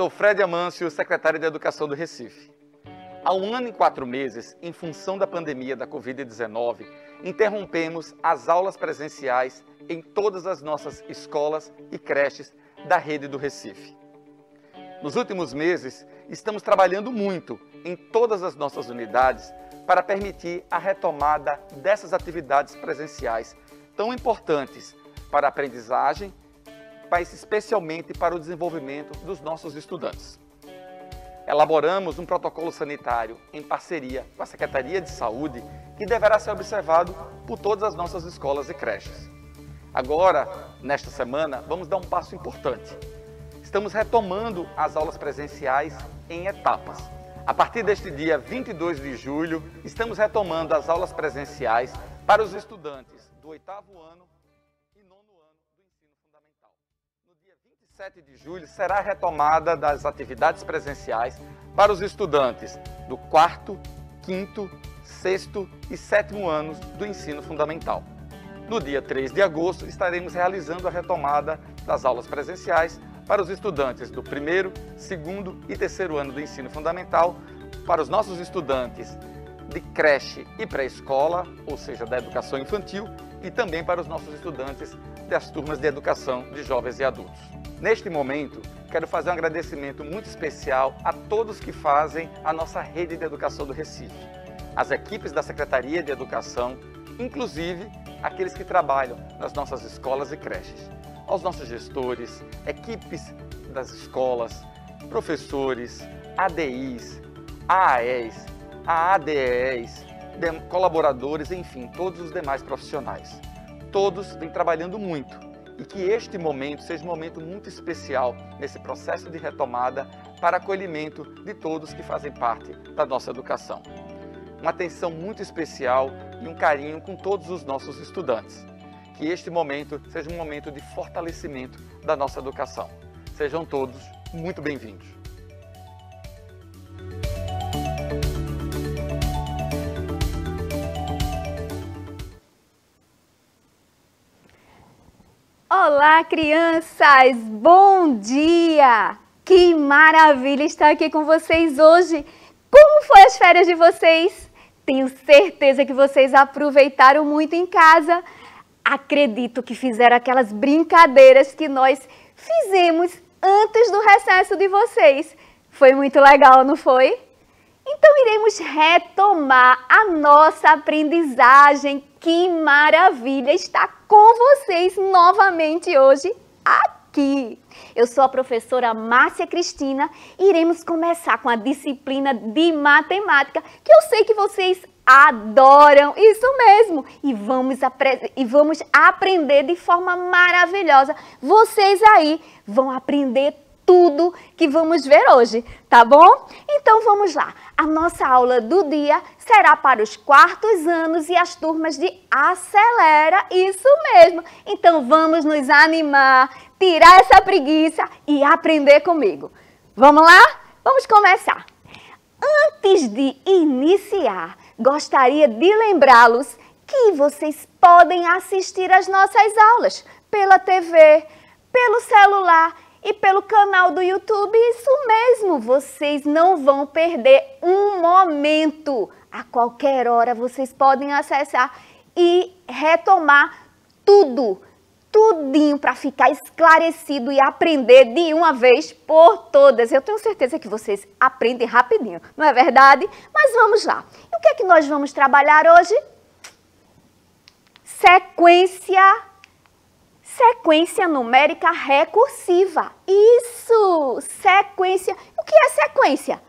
Sou Fred Amâncio, secretário de Educação do Recife. Há 1 ano e 4 meses, em função da pandemia da Covid-19, interrompemos as aulas presenciais em todas as nossas escolas e creches da rede do Recife. Nos últimos meses, estamos trabalhando muito em todas as nossas unidades para permitir a retomada dessas atividades presenciais tão importantes para a aprendizagem, mas especialmente para o desenvolvimento dos nossos estudantes. Elaboramos um protocolo sanitário em parceria com a Secretaria de Saúde que deverá ser observado por todas as nossas escolas e creches. Agora, nesta semana, vamos dar um passo importante. Estamos retomando as aulas presenciais em etapas. A partir deste dia 22 de julho, estamos retomando as aulas presenciais para os estudantes do 8º ano e 9º ano do ensino fundamental. No dia 27 de julho, será a retomada das atividades presenciais para os estudantes do 4º, 5º, 6º e 7º anos do ensino fundamental. No dia 3 de agosto, estaremos realizando a retomada das aulas presenciais para os estudantes do 1º, 2º e 3º ano do ensino fundamental, para os nossos estudantes de creche e pré-escola, ou seja, da educação infantil, e também para os nossos estudantes das turmas de educação de jovens e adultos. Neste momento, quero fazer um agradecimento muito especial a todos que fazem a nossa rede de educação do Recife, as equipes da Secretaria de Educação, inclusive aqueles que trabalham nas nossas escolas e creches, aos nossos gestores, equipes das escolas, professores, ADIs, AAEs, AADEs, colaboradores, enfim, todos os demais profissionais. Todos vêm trabalhando muito e que este momento seja um momento muito especial nesse processo de retomada para acolhimento de todos que fazem parte da nossa educação. Uma atenção muito especial e um carinho com todos os nossos estudantes. Que este momento seja um momento de fortalecimento da nossa educação. Sejam todos muito bem-vindos. Olá, crianças! Bom dia! Que maravilha estar aqui com vocês hoje! Como foi as férias de vocês? Tenho certeza que vocês aproveitaram muito em casa. Acredito que fizeram aquelas brincadeiras que nós fizemos antes do recesso de vocês. Foi muito legal, não foi? Então iremos retomar a nossa aprendizagem. Que maravilha estar com vocês novamente hoje aqui. Eu sou a professora Márcia Cristina e iremos começar com a disciplina de matemática, que eu sei que vocês adoram, isso mesmo, e vamos aprender de forma maravilhosa. Vocês aí vão aprender tudo que vamos ver hoje, tá bom? Então vamos lá, a nossa aula do dia será para os 4º anos e as turmas de Acelera, isso mesmo. Então vamos nos animar, tirar essa preguiça e aprender comigo. Vamos lá? Vamos começar. Antes de iniciar, gostaria de lembrá-los que vocês podem assistir às nossas aulas pela TV, pelo celular e pelo canal do YouTube. Isso mesmo, vocês não vão perder um momento. A qualquer hora vocês podem acessar e retomar tudinho para ficar esclarecido e aprender de uma vez por todas. Eu tenho certeza que vocês aprendem rapidinho, não é verdade? Mas vamos lá. E o que é que nós vamos trabalhar hoje? Sequência numérica recursiva. Isso! Sequência. O que é sequência?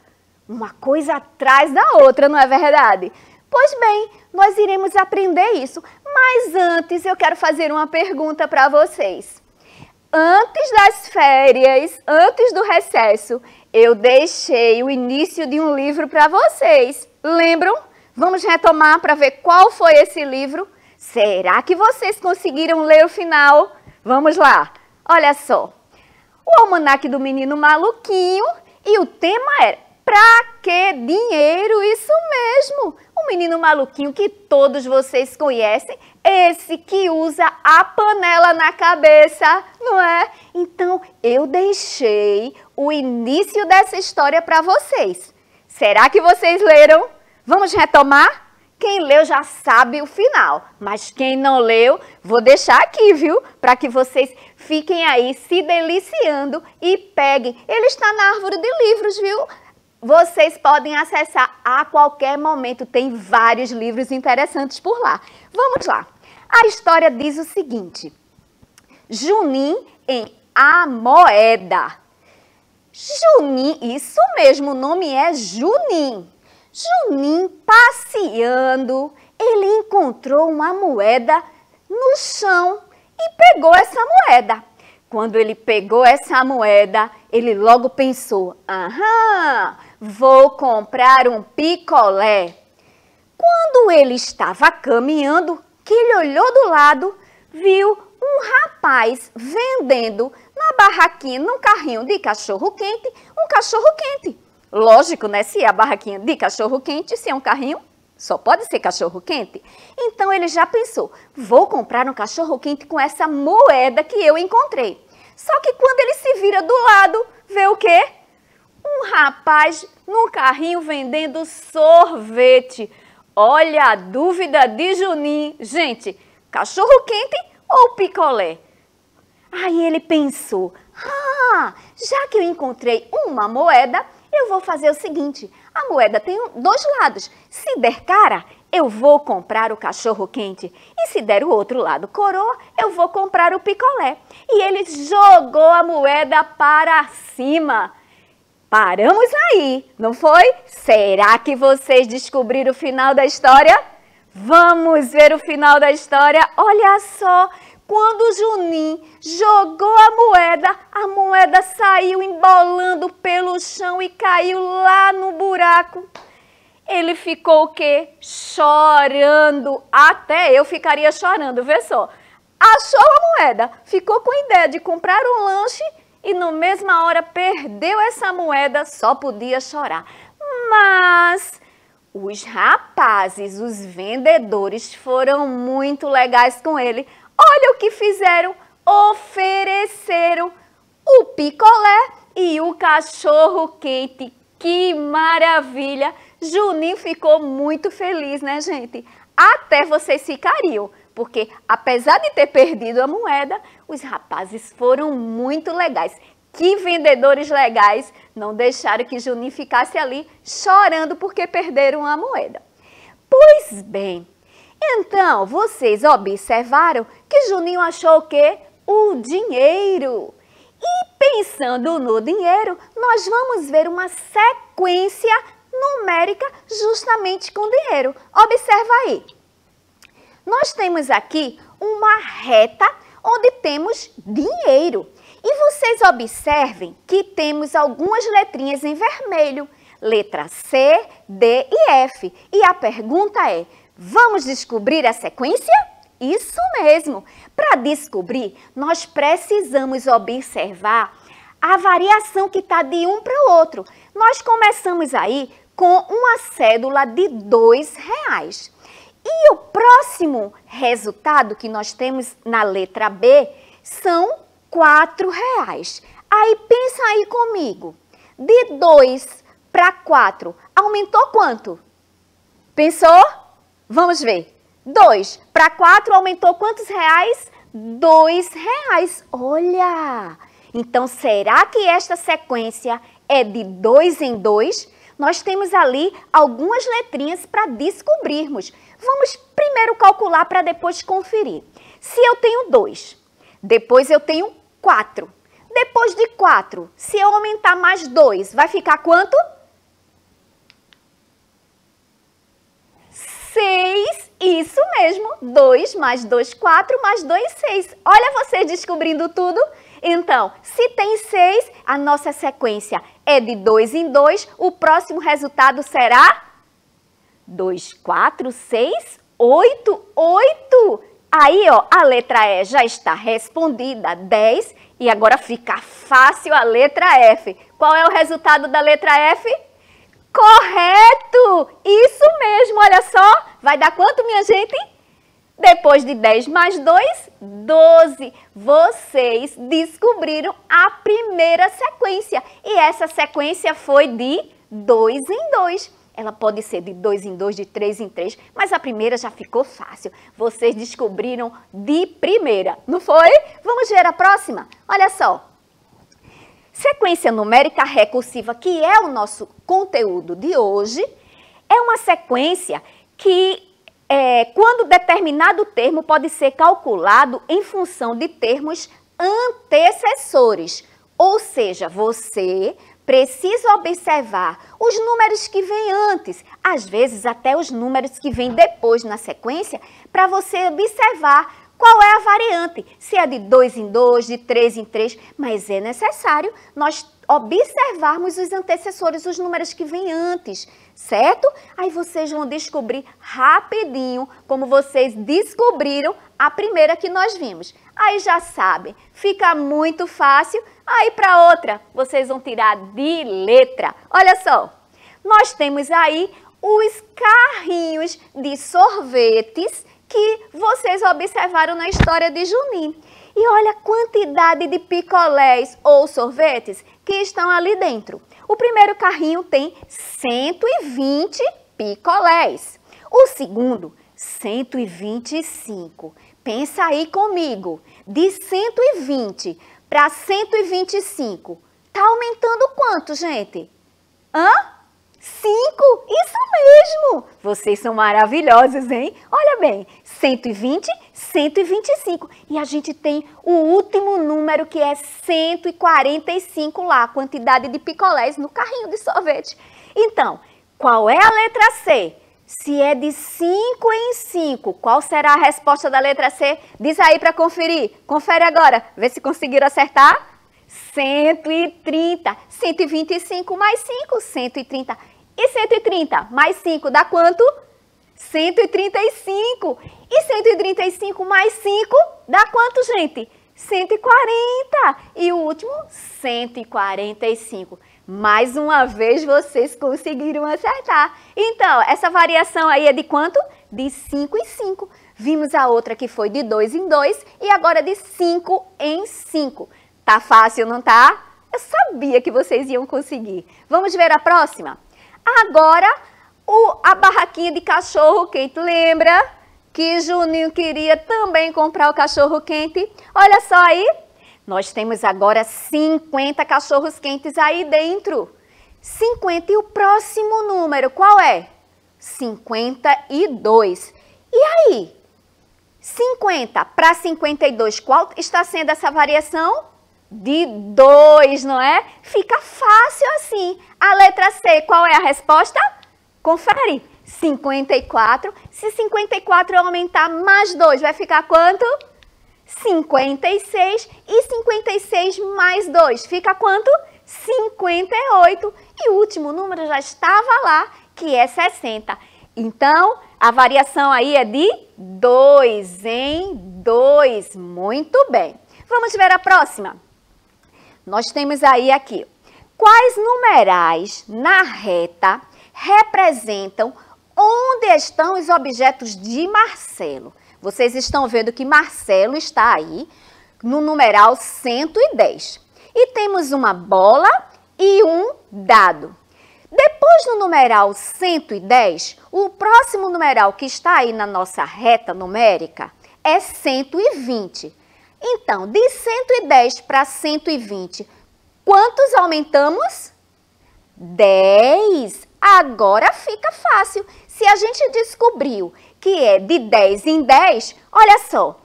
Uma coisa atrás da outra, não é verdade? Pois bem, nós iremos aprender isso. Mas antes eu quero fazer uma pergunta para vocês. Antes das férias, antes do recesso, eu deixei o início de um livro para vocês. Lembram? Vamos retomar para ver qual foi esse livro? Será que vocês conseguiram ler o final? Vamos lá. Olha só. O Almanaque do Menino Maluquinho e o tema era Pra que dinheiro? Isso mesmo! O menino maluquinho que todos vocês conhecem, esse que usa a panela na cabeça, não é? Então, eu deixei o início dessa história para vocês. Será que vocês leram? Vamos retomar? Quem leu já sabe o final, mas quem não leu, vou deixar aqui, viu? Para que vocês fiquem aí se deliciando e peguem. Ele está na árvore de livros, viu? Vocês podem acessar a qualquer momento, tem vários livros interessantes por lá. Vamos lá. A história diz o seguinte: Junim em A Moeda. Junim, isso mesmo, o nome é Junim. Junim, passeando, ele encontrou uma moeda no chão e pegou essa moeda. Quando ele pegou essa moeda, ele logo pensou: aham, vou comprar um picolé. Quando ele estava caminhando, que ele olhou do lado, viu um rapaz vendendo na barraquinha, num carrinho de cachorro-quente, um cachorro-quente. Lógico, né? Se é a barraquinha de cachorro-quente, se é um carrinho, só pode ser cachorro-quente. Então, ele já pensou: vou comprar um cachorro-quente com essa moeda que eu encontrei. Só que quando ele se vira do lado, vê o quê? Um rapaz num carrinho vendendo sorvete. Olha a dúvida de Junim. Gente, cachorro-quente ou picolé? Aí ele pensou: já que eu encontrei uma moeda, eu vou fazer o seguinte: a moeda tem dois lados. Se der cara, eu vou comprar o cachorro-quente. E se der o outro lado coroa, eu vou comprar o picolé. E ele jogou a moeda para cima. Paramos aí, não foi? Será que vocês descobriram o final da história? Vamos ver o final da história. Olha só, quando o Junim jogou a moeda saiu embolando pelo chão e caiu lá no buraco. Ele ficou o quê? Chorando. Até eu ficaria chorando, vê só. Achou a moeda, ficou com a ideia de comprar um lanche e na mesma hora perdeu essa moeda, só podia chorar. Mas os rapazes, os vendedores, foram muito legais com ele. Olha o que fizeram, ofereceram o picolé e o cachorro-quente. Que maravilha! Junim ficou muito feliz, né, gente? Até vocês ficariam, porque apesar de ter perdido a moeda, os rapazes foram muito legais. Que vendedores legais, não deixaram que Junim ficasse ali chorando porque perderam a moeda. Pois bem, então vocês observaram que Junim achou o quê? O dinheiro. E pensando no dinheiro, nós vamos ver uma sequência numérica justamente com dinheiro. Observa aí. Nós temos aqui uma reta onde temos dinheiro. E vocês observem que temos algumas letrinhas em vermelho. Letra C, D e F. E a pergunta é: vamos descobrir a sequência? Isso mesmo. Para descobrir, nós precisamos observar a variação que está de um para o outro. Nós começamos aí com uma cédula de R$2. E o próximo resultado que nós temos na letra B são R$4. Aí pensa aí comigo. De 2 para 4, aumentou quanto? Pensou? Vamos ver. 2 para 4 aumentou quantos reais? R$2. Olha! Então, será que esta sequência é de 2 em 2? Nós temos ali algumas letrinhas para descobrirmos. Vamos primeiro calcular para depois conferir. Se eu tenho 2, depois eu tenho 4. Depois de 4, se eu aumentar mais 2, vai ficar quanto? 6. Isso mesmo. 2 mais 2, 4 mais 2, 6. Olha você descobrindo tudo. Então, se tem 6, a nossa sequência é de 2 em 2. O próximo resultado será 2, 4, 6, 8, 8. Aí, ó, a letra E já está respondida, 10. E agora fica fácil a letra F. Qual é o resultado da letra F? Correto! Isso mesmo, olha só. Vai dar quanto, minha gente? Depois de 10 mais 2, 12. Vocês descobriram a primeira sequência. E essa sequência foi de 2 em 2. Ela pode ser de 2 em 2, de 3 em 3, mas a primeira já ficou fácil. Vocês descobriram de primeira, não foi? Vamos ver a próxima? Olha só. Sequência numérica recursiva, que é o nosso conteúdo de hoje, é uma sequência que, quando determinado termo pode ser calculado em função de termos antecessores. Ou seja, você precisa observar os números que vêm antes, às vezes até os números que vêm depois na sequência, para você observar qual é a variante, se é de 2 em 2, de 3 em 3, mas é necessário nós observarmos os antecessores, os números que vêm antes, certo? Aí vocês vão descobrir rapidinho, como vocês descobriram a primeira que nós vimos. Aí já sabem, fica muito fácil. Aí para outra, vocês vão tirar de letra. Olha só, nós temos aí os carrinhos de sorvetes que vocês observaram na história de Juninho. E olha a quantidade de picolés ou sorvetes que estão ali dentro. O primeiro carrinho tem 120 picolés. O segundo, 125. Pensa aí comigo, de 120 para 125, tá aumentando quanto, gente? 5? Isso mesmo! Vocês são maravilhosos, hein? Olha bem, 120, 125. E a gente tem o último número, que é 145 lá, a quantidade de picolés no carrinho de sorvete. Então, qual é a letra C? Se é de 5 em 5, qual será a resposta da letra C? Diz aí para conferir. Confere agora, vê se conseguiram acertar. 130. 125 mais 5, 130. E 130 mais 5 dá quanto? 135. E 135 mais 5 dá quanto, gente? 140. E o último, 145. Mais uma vez vocês conseguiram acertar. Então, essa variação aí é de quanto? De 5 em 5. Vimos a outra que foi de 2 em 2 e agora de 5 em 5. Tá fácil, não tá? Eu sabia que vocês iam conseguir. Vamos ver a próxima? Agora, a barraquinha de cachorro-quente. Lembra que Juninho queria também comprar o cachorro-quente? Olha só aí. Nós temos agora 50 cachorros-quentes aí dentro. 50 e o próximo número, qual é? 52. E aí? 50 para 52, qual está sendo essa variação? De 2, não é? Fica fácil assim. A letra C, qual é a resposta? Confere. 54. Se 54 aumentar mais 2, vai ficar quanto? 56. E 56 mais 2, fica quanto? 58. E o último número já estava lá, que é 60. Então, a variação aí é de 2 em 2. Muito bem. Vamos ver a próxima. Nós temos aí aqui, quais numerais na reta representam onde estão os objetos de Marcelo? Vocês estão vendo que Marcelo está aí no numeral 110. E temos uma bola e um dado. Depois do numeral 110, o próximo numeral que está aí na nossa reta numérica é 120. Então, de 110 para 120, quantos aumentamos? 10. Agora fica fácil. Se a gente descobriu que é de 10 em 10, olha só,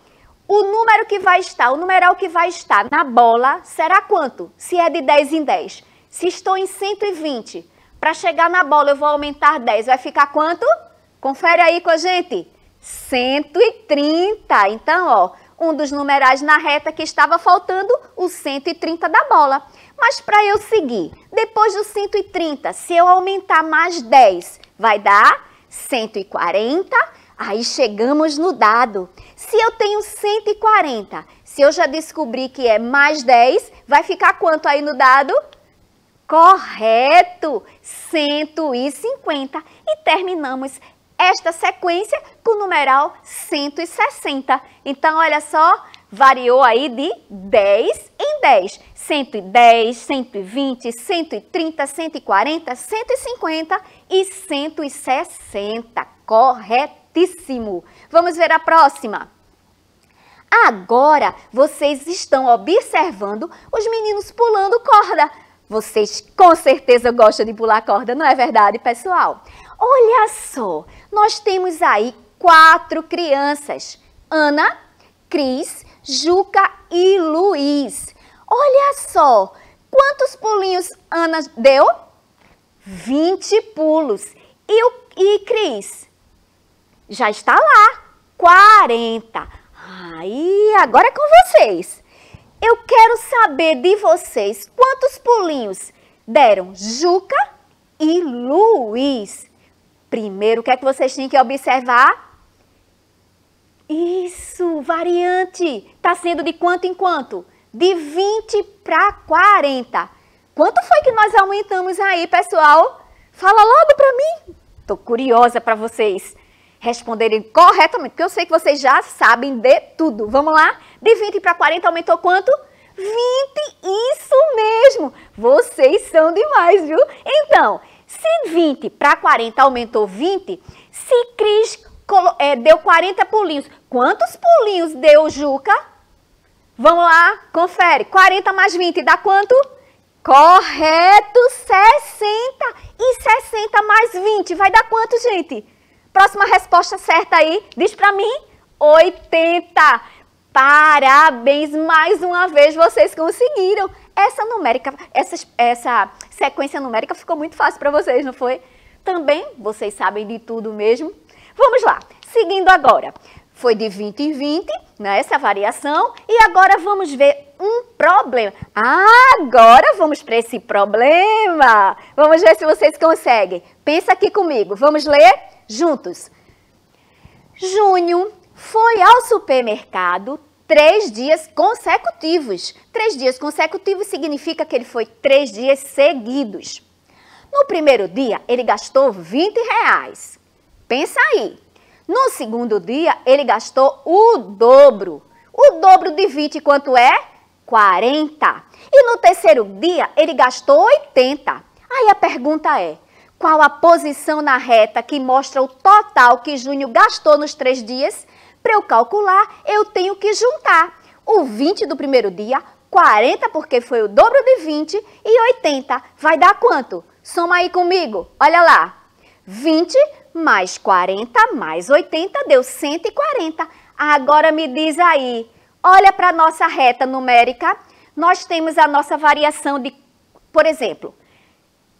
o número que vai estar, o numeral que vai estar na bola será quanto? Se é de 10 em 10. Se estou em 120, para chegar na bola eu vou aumentar 10, vai ficar quanto? Confere aí com a gente. 130. Então, ó, um dos numerais na reta que estava faltando, o 130 da bola. Mas para eu seguir, depois do 130, se eu aumentar mais 10, vai dar 140. Aí chegamos no dado. Se eu tenho 140, se eu já descobri que é mais 10, vai ficar quanto aí no dado? Correto! 150. E terminamos esta sequência com o numeral 160. Então, olha só, variou aí de 10 em 10. 110, 120, 130, 140, 150 e 160. Corretíssimo! Vamos ver a próxima. Agora, vocês estão observando os meninos pulando corda. Vocês com certeza gostam de pular corda, não é verdade, pessoal? Olha só, nós temos aí 4 crianças. Ana, Cris, Juca e Luiz. Olha só, quantos pulinhos Ana deu? 20 pulos. E Cris? Já está lá, 40. Aí, agora é com vocês. Eu quero saber de vocês quantos pulinhos deram Juca e Luiz. Primeiro, o que é que vocês têm que observar? Isso, variante. Está sendo de quanto em quanto? De 20 para 40. Quanto foi que nós aumentamos aí, pessoal? Fala logo para mim. Estou curiosa para vocês responderem corretamente, porque eu sei que vocês já sabem de tudo. Vamos lá? De 20 para 40 aumentou quanto? 20, isso mesmo! Vocês são demais, viu? Então, se 20 para 40 aumentou 20, se Cris deu 40 pulinhos, quantos pulinhos deu Juca? Vamos lá, confere. 40 mais 20 dá quanto? Correto, 60. E 60 mais 20 vai dar quanto, gente? Próxima resposta certa aí, diz pra mim, 80. Parabéns, mais uma vez vocês conseguiram. Essa sequência numérica ficou muito fácil para vocês, não foi? Também vocês sabem de tudo mesmo. Vamos lá, seguindo agora. Foi de 20 em 20, né, essa variação, e agora vamos ver um problema. Agora vamos para esse problema. Vamos ver se vocês conseguem. Pensa aqui comigo, vamos ler juntos. Júnior foi ao supermercado 3 dias consecutivos. 3 dias consecutivos significa que ele foi 3 dias seguidos. No primeiro dia, ele gastou R$20. Pensa aí. No segundo dia, ele gastou o dobro. O dobro de 20 quanto é? 40. E no terceiro dia, ele gastou 80. Aí a pergunta é, qual a posição na reta que mostra o total que Júnior gastou nos 3 dias? Para eu calcular, eu tenho que juntar o 20 do primeiro dia, 40 porque foi o dobro de 20 e 80. Vai dar quanto? Soma aí comigo. Olha lá. 20 mais 40 mais 80 deu 140. Agora me diz aí. Olha para a nossa reta numérica. Nós temos a nossa variação de, por exemplo,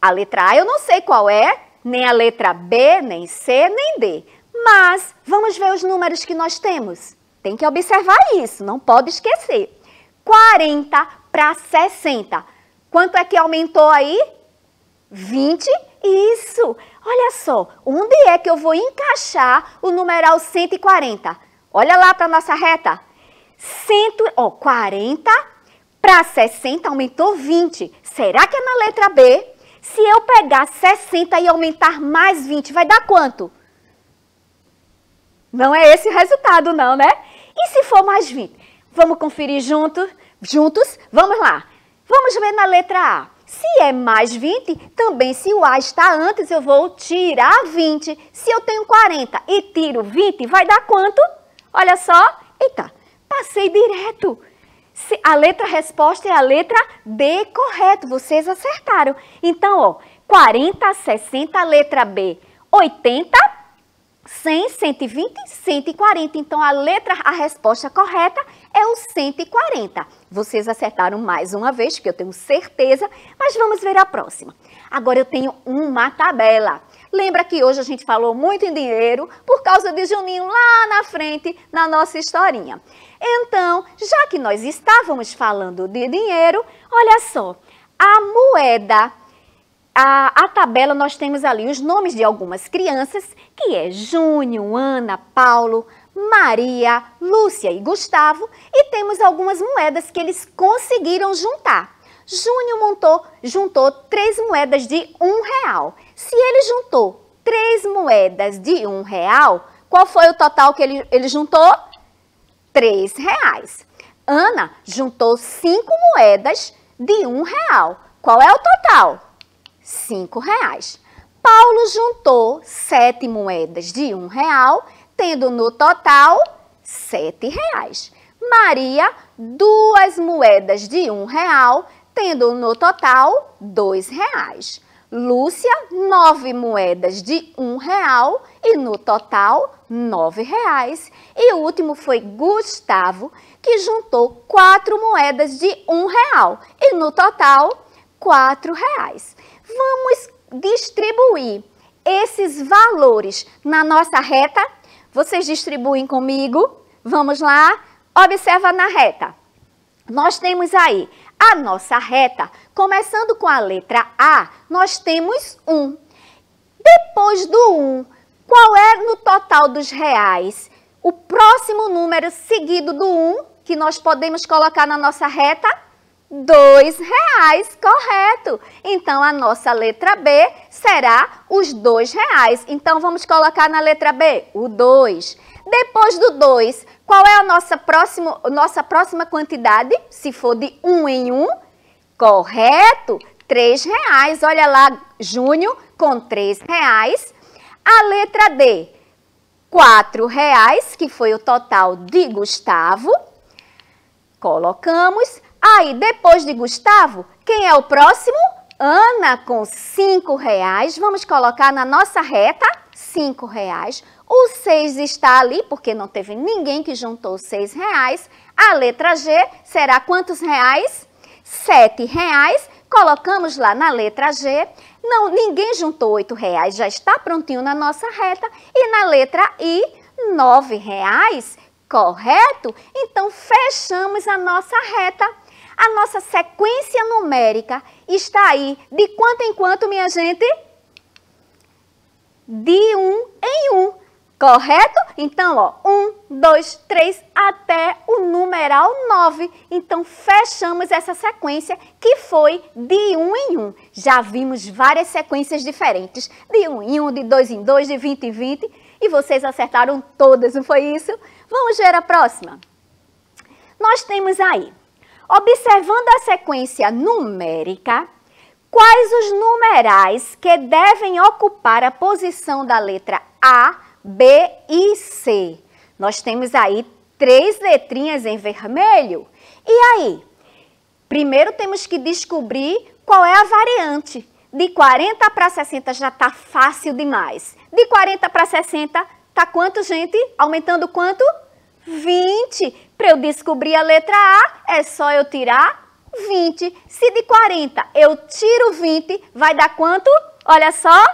a letra A eu não sei qual é, nem a letra B, nem C, nem D. Mas vamos ver os números que nós temos. Tem que observar isso, não pode esquecer. 40 para 60. Quanto é que aumentou aí? 20? Isso! Olha só, onde é que eu vou encaixar o numeral 140? Olha lá para a nossa reta. 40 para 60 aumentou 20. Será que é na letra B? Se eu pegar 60 e aumentar mais 20, vai dar quanto? Não é esse o resultado não, né? E se for mais 20? Vamos conferir juntos? Vamos lá. Vamos ver na letra A. Se é mais 20, também se o A está antes, eu vou tirar 20. Se eu tenho 40 e tiro 20, vai dar quanto? Olha só. Eita, passei direto. A letra resposta é a letra D, correto. Vocês acertaram. Então, ó, 40, 60, letra B, 80, 100, 120, 140. Então, a resposta correta é o 140. Vocês acertaram mais uma vez, porque eu tenho certeza, mas vamos ver a próxima. Agora eu tenho uma tabela. Lembra que hoje a gente falou muito em dinheiro por causa de Juninho lá na frente na nossa historinha. Então, já que nós estávamos falando de dinheiro, olha só, a moeda, a tabela nós temos ali os nomes de algumas crianças, que é Júnior, Ana, Paulo, Maria, Lúcia e Gustavo, e temos algumas moedas que eles conseguiram juntar. Júnior juntou 3 moedas de R$1. Se ele juntou 3 moedas de R$1, qual foi o total que ele juntou? R$3. Ana juntou 5 moedas de R$1. Qual é o total? R$5. Paulo juntou 7 moedas de R$1, tendo no total R$7. Maria, 2 moedas de R$1, tendo no total R$2. Lúcia, 9 moedas de R$1 e no total R$9. E o último foi Gustavo, que juntou 4 moedas de R$1 e no total R$4. Vamos distribuir esses valores na nossa reta. Vocês distribuem comigo? Vamos lá? Observa na reta. Nós temos aí a nossa reta, começando com a letra A, nós temos 1. Depois do 1, qual é no total dos reais? O próximo número seguido do 1, que nós podemos colocar na nossa reta? R$2, correto. Então, a nossa letra B será os R$2. Então, vamos colocar na letra B o 2. Depois do 2, qual é a nossa próxima quantidade? Se for de 1 em 1, correto, R$3. Olha lá, Júnior com R$3. A letra D, R$4, que foi o total de Gustavo. Colocamos. Aí, depois de Gustavo, quem é o próximo? Ana com R$5. Vamos colocar na nossa reta R$5. O 6 está ali, porque não teve ninguém que juntou R$6. A letra G será quantos reais? R$7. Colocamos lá na letra G. Não, ninguém juntou R$8, já está prontinho na nossa reta. E na letra I, R$9. Correto? Então, fechamos a nossa reta. A nossa sequência numérica está aí de quanto em quanto, minha gente? De 1 em 1. Correto? Então, ó, 1, 2, 3, até o numeral 9. Então, fechamos essa sequência que foi de 1 em 1. Já vimos várias sequências diferentes. De 1 em 1, de 2 em 2, de 20 em 20. E vocês acertaram todas, não foi isso? Vamos ver a próxima. Nós temos aí, observando a sequência numérica, quais os numerais que devem ocupar a posição da letra A, B e C. Nós temos aí 3 letrinhas em vermelho. E aí? Primeiro temos que descobrir qual é a variante. De 40 para 60 já está fácil demais. De 40 para 60 está quanto, gente? Aumentando quanto? 20. Para eu descobrir a letra A, é só eu tirar 20. Se de 40 eu tiro 20, vai dar quanto? Olha só.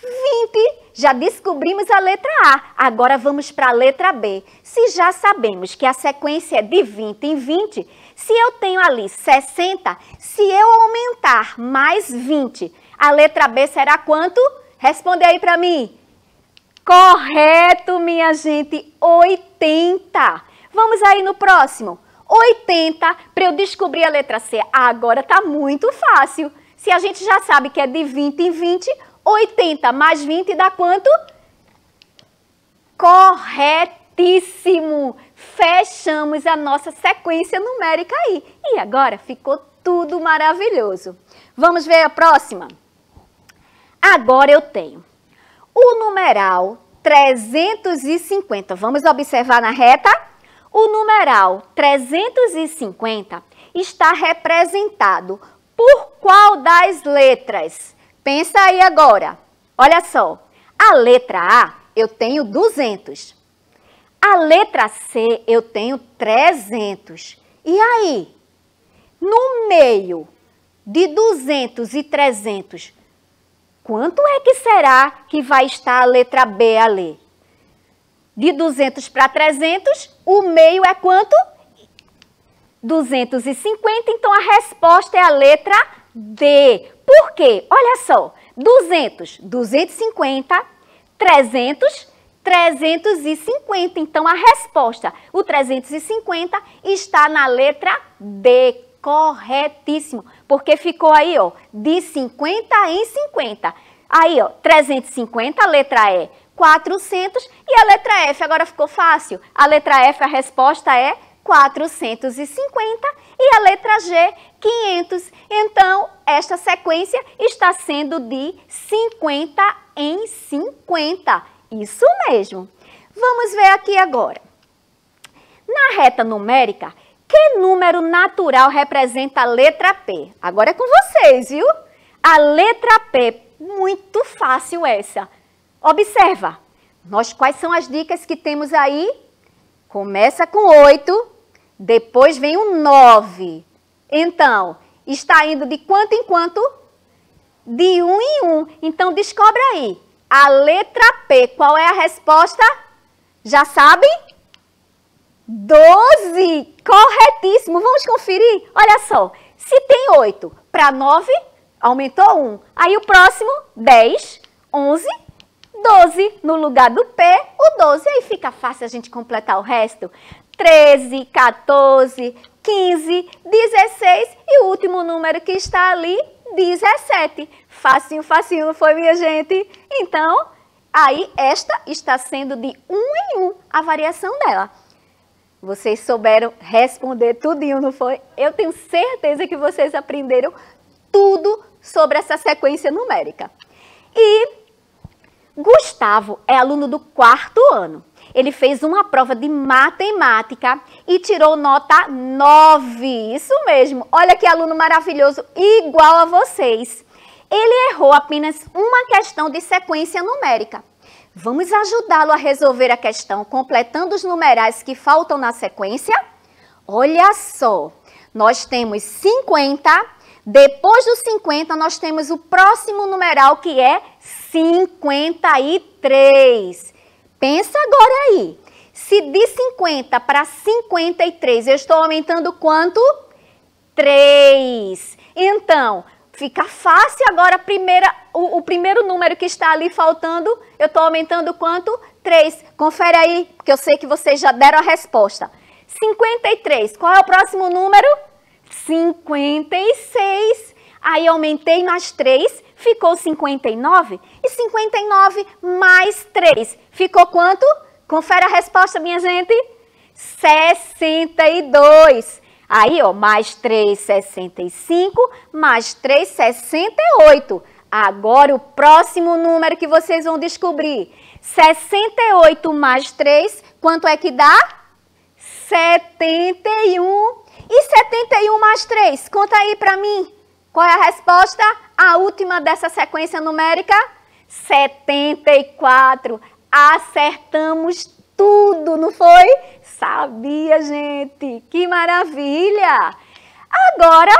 20. Já descobrimos a letra A. Agora vamos para a letra B. Se já sabemos que a sequência é de 20 em 20, se eu tenho ali 60, se eu aumentar mais 20, a letra B será quanto? Responde aí para mim. Correto, minha gente, 80. Vamos aí no próximo. 80, para eu descobrir a letra C. Agora está muito fácil. Se a gente já sabe que é de 20 em 20, 80 mais 20 dá quanto? Corretíssimo! Fechamos a nossa sequência numérica aí. E agora ficou tudo maravilhoso. Vamos ver a próxima? Agora eu tenho o numeral 350. Vamos observar na reta? O numeral 350 está representado por qual das letras? Pensa aí agora. Olha só. A letra A, eu tenho 200. A letra C, eu tenho 300. E aí? No meio de 200 e 300, quanto é que será que vai estar a letra B ali? De 200 para 300, o meio é quanto? 250, então a resposta é a letra D. Por quê? Olha só, 200, 250, 300, 350. Então, a resposta, o 350, está na letra D. corretíssimo, porque ficou aí, ó, de 50 em 50. Aí, ó, 350, a letra E, 400 e a letra F. Agora ficou fácil. A letra F, a resposta é 450 e a letra G, 500. Então, esta sequência está sendo de 50 em 50. Isso mesmo. Vamos ver aqui agora. Na reta numérica, que número natural representa a letra P? Agora é com vocês, viu? A letra P, muito fácil essa. Observa, quais são as dicas que temos aí? Começa com 8, depois vem o 9. Então, está indo de quanto em quanto? De 1 em 1. Então, descobre aí. A letra P, qual é a resposta? Já sabem? 12. Corretíssimo. Vamos conferir? Olha só. Se tem 8 para 9, aumentou 1. Aí o próximo, 10, 11, 12. No lugar do P, o 12. Aí fica fácil a gente completar o resto. 13, 14, 15, 16 e o último número que está ali, 17. Facinho, facinho, não foi, minha gente? Então, aí esta está sendo de 1 em 1 a variação dela. Vocês souberam responder tudinho, não foi? Eu tenho certeza que vocês aprenderam tudo sobre essa sequência numérica. E Gustavo é aluno do 4º ano. Ele fez uma prova de matemática e tirou nota 9. Isso mesmo. Olha que aluno maravilhoso, igual a vocês. Ele errou apenas uma questão de sequência numérica. Vamos ajudá-lo a resolver a questão completando os numerais que faltam na sequência? Olha só, nós temos 50, depois do 50 nós temos o próximo numeral que é 53. Pensa agora aí, se de 50 para 53 eu estou aumentando quanto? 3. Então, fica fácil agora, o primeiro número que está ali faltando, eu estou aumentando quanto? 3. Confere aí, porque eu sei que vocês já deram a resposta. 53, qual é o próximo número? 56. Aí aumentei mais 3, ficou 59. E 59 mais 3, ficou quanto? Confere a resposta, minha gente. 62. Aí, ó, mais 3, 65, mais 3, 68. Agora, o próximo número que vocês vão descobrir. 68 mais 3, quanto é que dá? 71. E 71 mais 3, conta aí pra mim. Qual é a resposta? A última dessa sequência numérica? 74. Acertamos tudo, não foi? Sabia, gente? Que maravilha! Agora,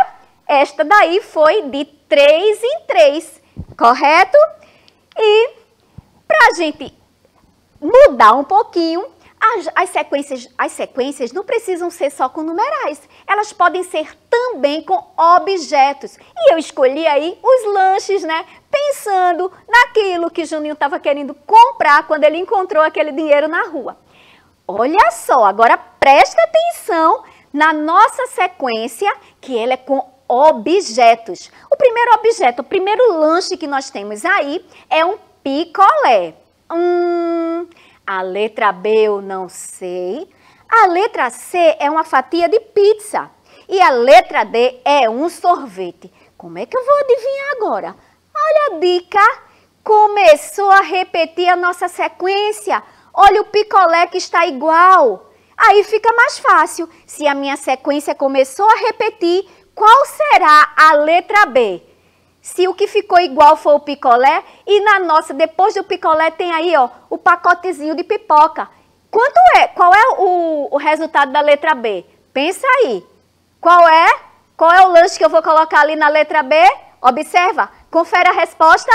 esta daí foi de 3 em 3, correto? E para a gente mudar um pouquinho, as sequências não precisam ser só com numerais, elas podem ser também com objetos. E eu escolhi aí os lanches, né? Pensando naquilo que Juninho estava querendo comprar quando ele encontrou aquele dinheiro na rua. Olha só, agora presta atenção na nossa sequência, que ela é com objetos. O primeiro objeto, o primeiro lanche que nós temos aí é um picolé. A letra B eu não sei. A letra C é uma fatia de pizza. E a letra D é um sorvete. Como é que eu vou adivinhar agora? Olha a dica. Começou a repetir a nossa sequência. Olha o picolé que está igual. Aí fica mais fácil. Se a minha sequência começou a repetir, qual será a letra B? Se o que ficou igual foi o picolé, e na nossa, depois do picolé, tem aí, ó, o pacotezinho de pipoca. Quanto é? Qual é o resultado da letra B? Pensa aí. Qual é? Qual é o lanche que eu vou colocar ali na letra B? Observa. Confere a resposta.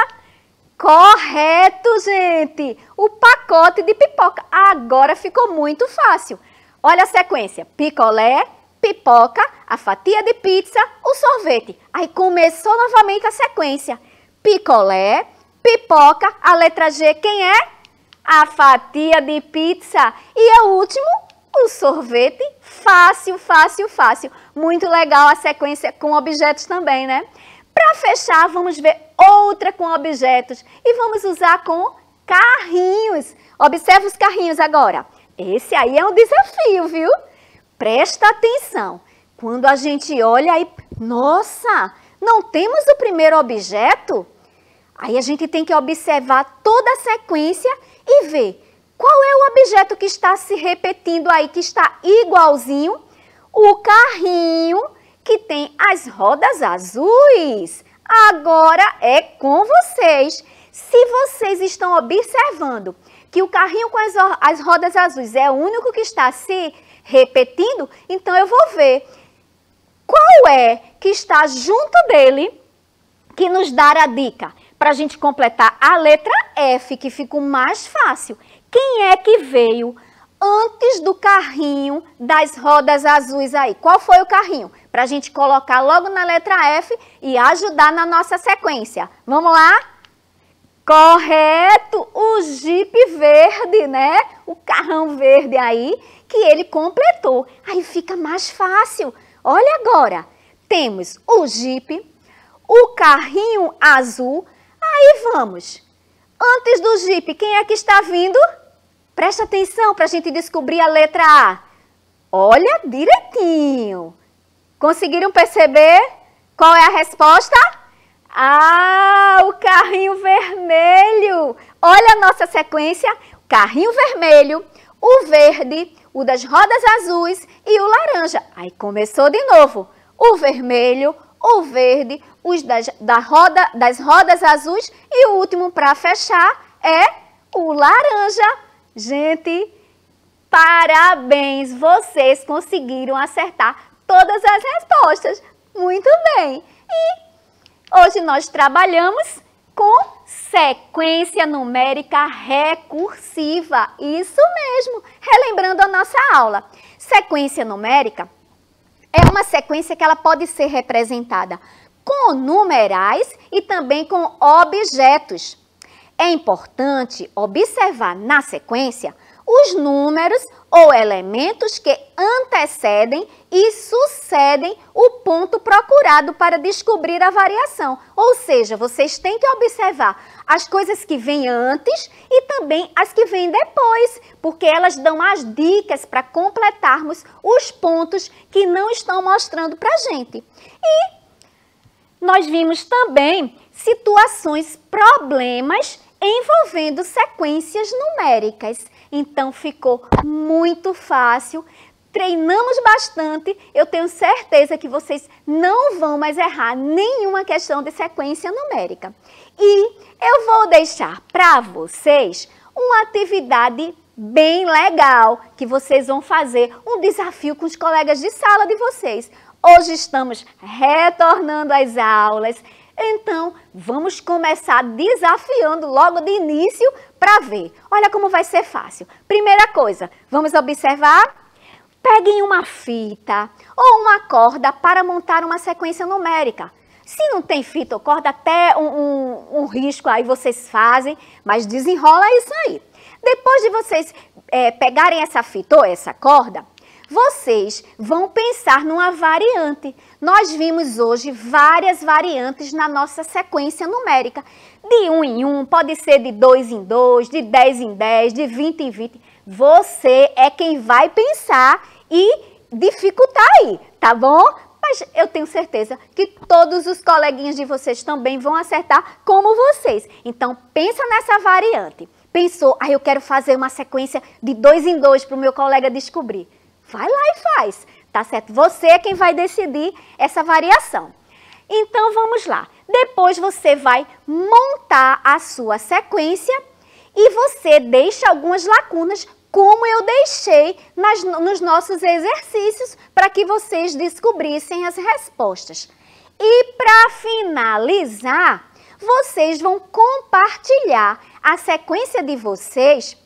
Correto, gente. O pacote de pipoca. Agora ficou muito fácil. Olha a sequência. Picolé, pipoca, a fatia de pizza, o sorvete. Aí começou novamente a sequência. Picolé, pipoca, a letra G, quem é? A fatia de pizza. E o último, O sorvete, fácil, fácil, fácil. Muito legal a sequência com objetos também, né? Para fechar, vamos ver outra com objetos e vamos usar com carrinhos. Observe os carrinhos agora. Esse aí é um desafio, viu? Presta atenção. Quando a gente olha aí, nossa, não temos o primeiro objeto? Aí a gente tem que observar toda a sequência e ver qual é o objeto que está se repetindo aí, que está igualzinho. O carrinho que tem as rodas azuis. Agora é com vocês. Se vocês estão observando que o carrinho com as rodas azuis é o único que está se repetindo, então eu vou ver qual é que está junto dele que nos dá a dica para a gente completar a letra F, que fica mais fácil. Quem é que veio antes do carrinho das rodas azuis aí? Qual foi o carrinho? Para a gente colocar logo na letra F e ajudar na nossa sequência. Vamos lá? Correto! O Jeep verde, né? O carrão verde aí, que ele completou. Aí fica mais fácil. Olha agora, temos o Jeep, o carrinho azul. Aí vamos. Antes do Jeep, quem é que está vindo? Presta atenção para a gente descobrir a letra A. Olha direitinho. Conseguiram perceber qual é a resposta? Ah, o carrinho vermelho. Olha a nossa sequência. Carrinho vermelho, o verde, o das rodas azuis e o laranja. Aí começou de novo. O vermelho, o verde, os das rodas azuis e o último para fechar é o laranja. Gente, parabéns! Vocês conseguiram acertar todas as respostas. Muito bem! E hoje nós trabalhamos com sequência numérica recursiva. Isso mesmo! Relembrando a nossa aula. Sequência numérica é uma sequência que ela pode ser representada com numerais e também com objetos. É importante observar na sequência os números ou elementos que antecedem e sucedem o ponto procurado para descobrir a variação. Ou seja, vocês têm que observar as coisas que vêm antes e também as que vêm depois, porque elas dão as dicas para completarmos os pontos que não estão mostrando para a gente. E nós vimos também situações, problemas envolvendo sequências numéricas. Então, ficou muito fácil. Treinamos bastante. Eu tenho certeza que vocês não vão mais errar nenhuma questão de sequência numérica. E eu vou deixar para vocês uma atividade bem legal que vocês vão fazer, um desafio com os colegas de sala de vocês. Hoje estamos retornando às aulas. Então, vamos começar desafiando logo de início para ver. Olha como vai ser fácil. Primeira coisa, vamos observar? Peguem uma fita ou uma corda para montar uma sequência numérica. Se não tem fita ou corda, até um risco aí vocês fazem, mas desenrola isso aí. Depois de vocês pegarem essa fita ou essa corda, vocês vão pensar numa variante. Nós vimos hoje várias variantes na nossa sequência numérica. De 1 em 1, pode ser de 2 em 2, de 10 em 10, de 20 em 20. Você é quem vai pensar e dificultar aí, tá bom? Mas eu tenho certeza que todos os coleguinhas de vocês também vão acertar como vocês. Então, pensa nessa variante. Pensou, eu quero fazer uma sequência de 2 em 2 para o meu colega descobrir. Vai lá e faz, tá certo? Você é quem vai decidir essa variação. Então, vamos lá. Depois você vai montar a sua sequência e você deixa algumas lacunas, como eu deixei nos nossos exercícios, para que vocês descobrissem as respostas. E para finalizar, vocês vão compartilhar a sequência de vocês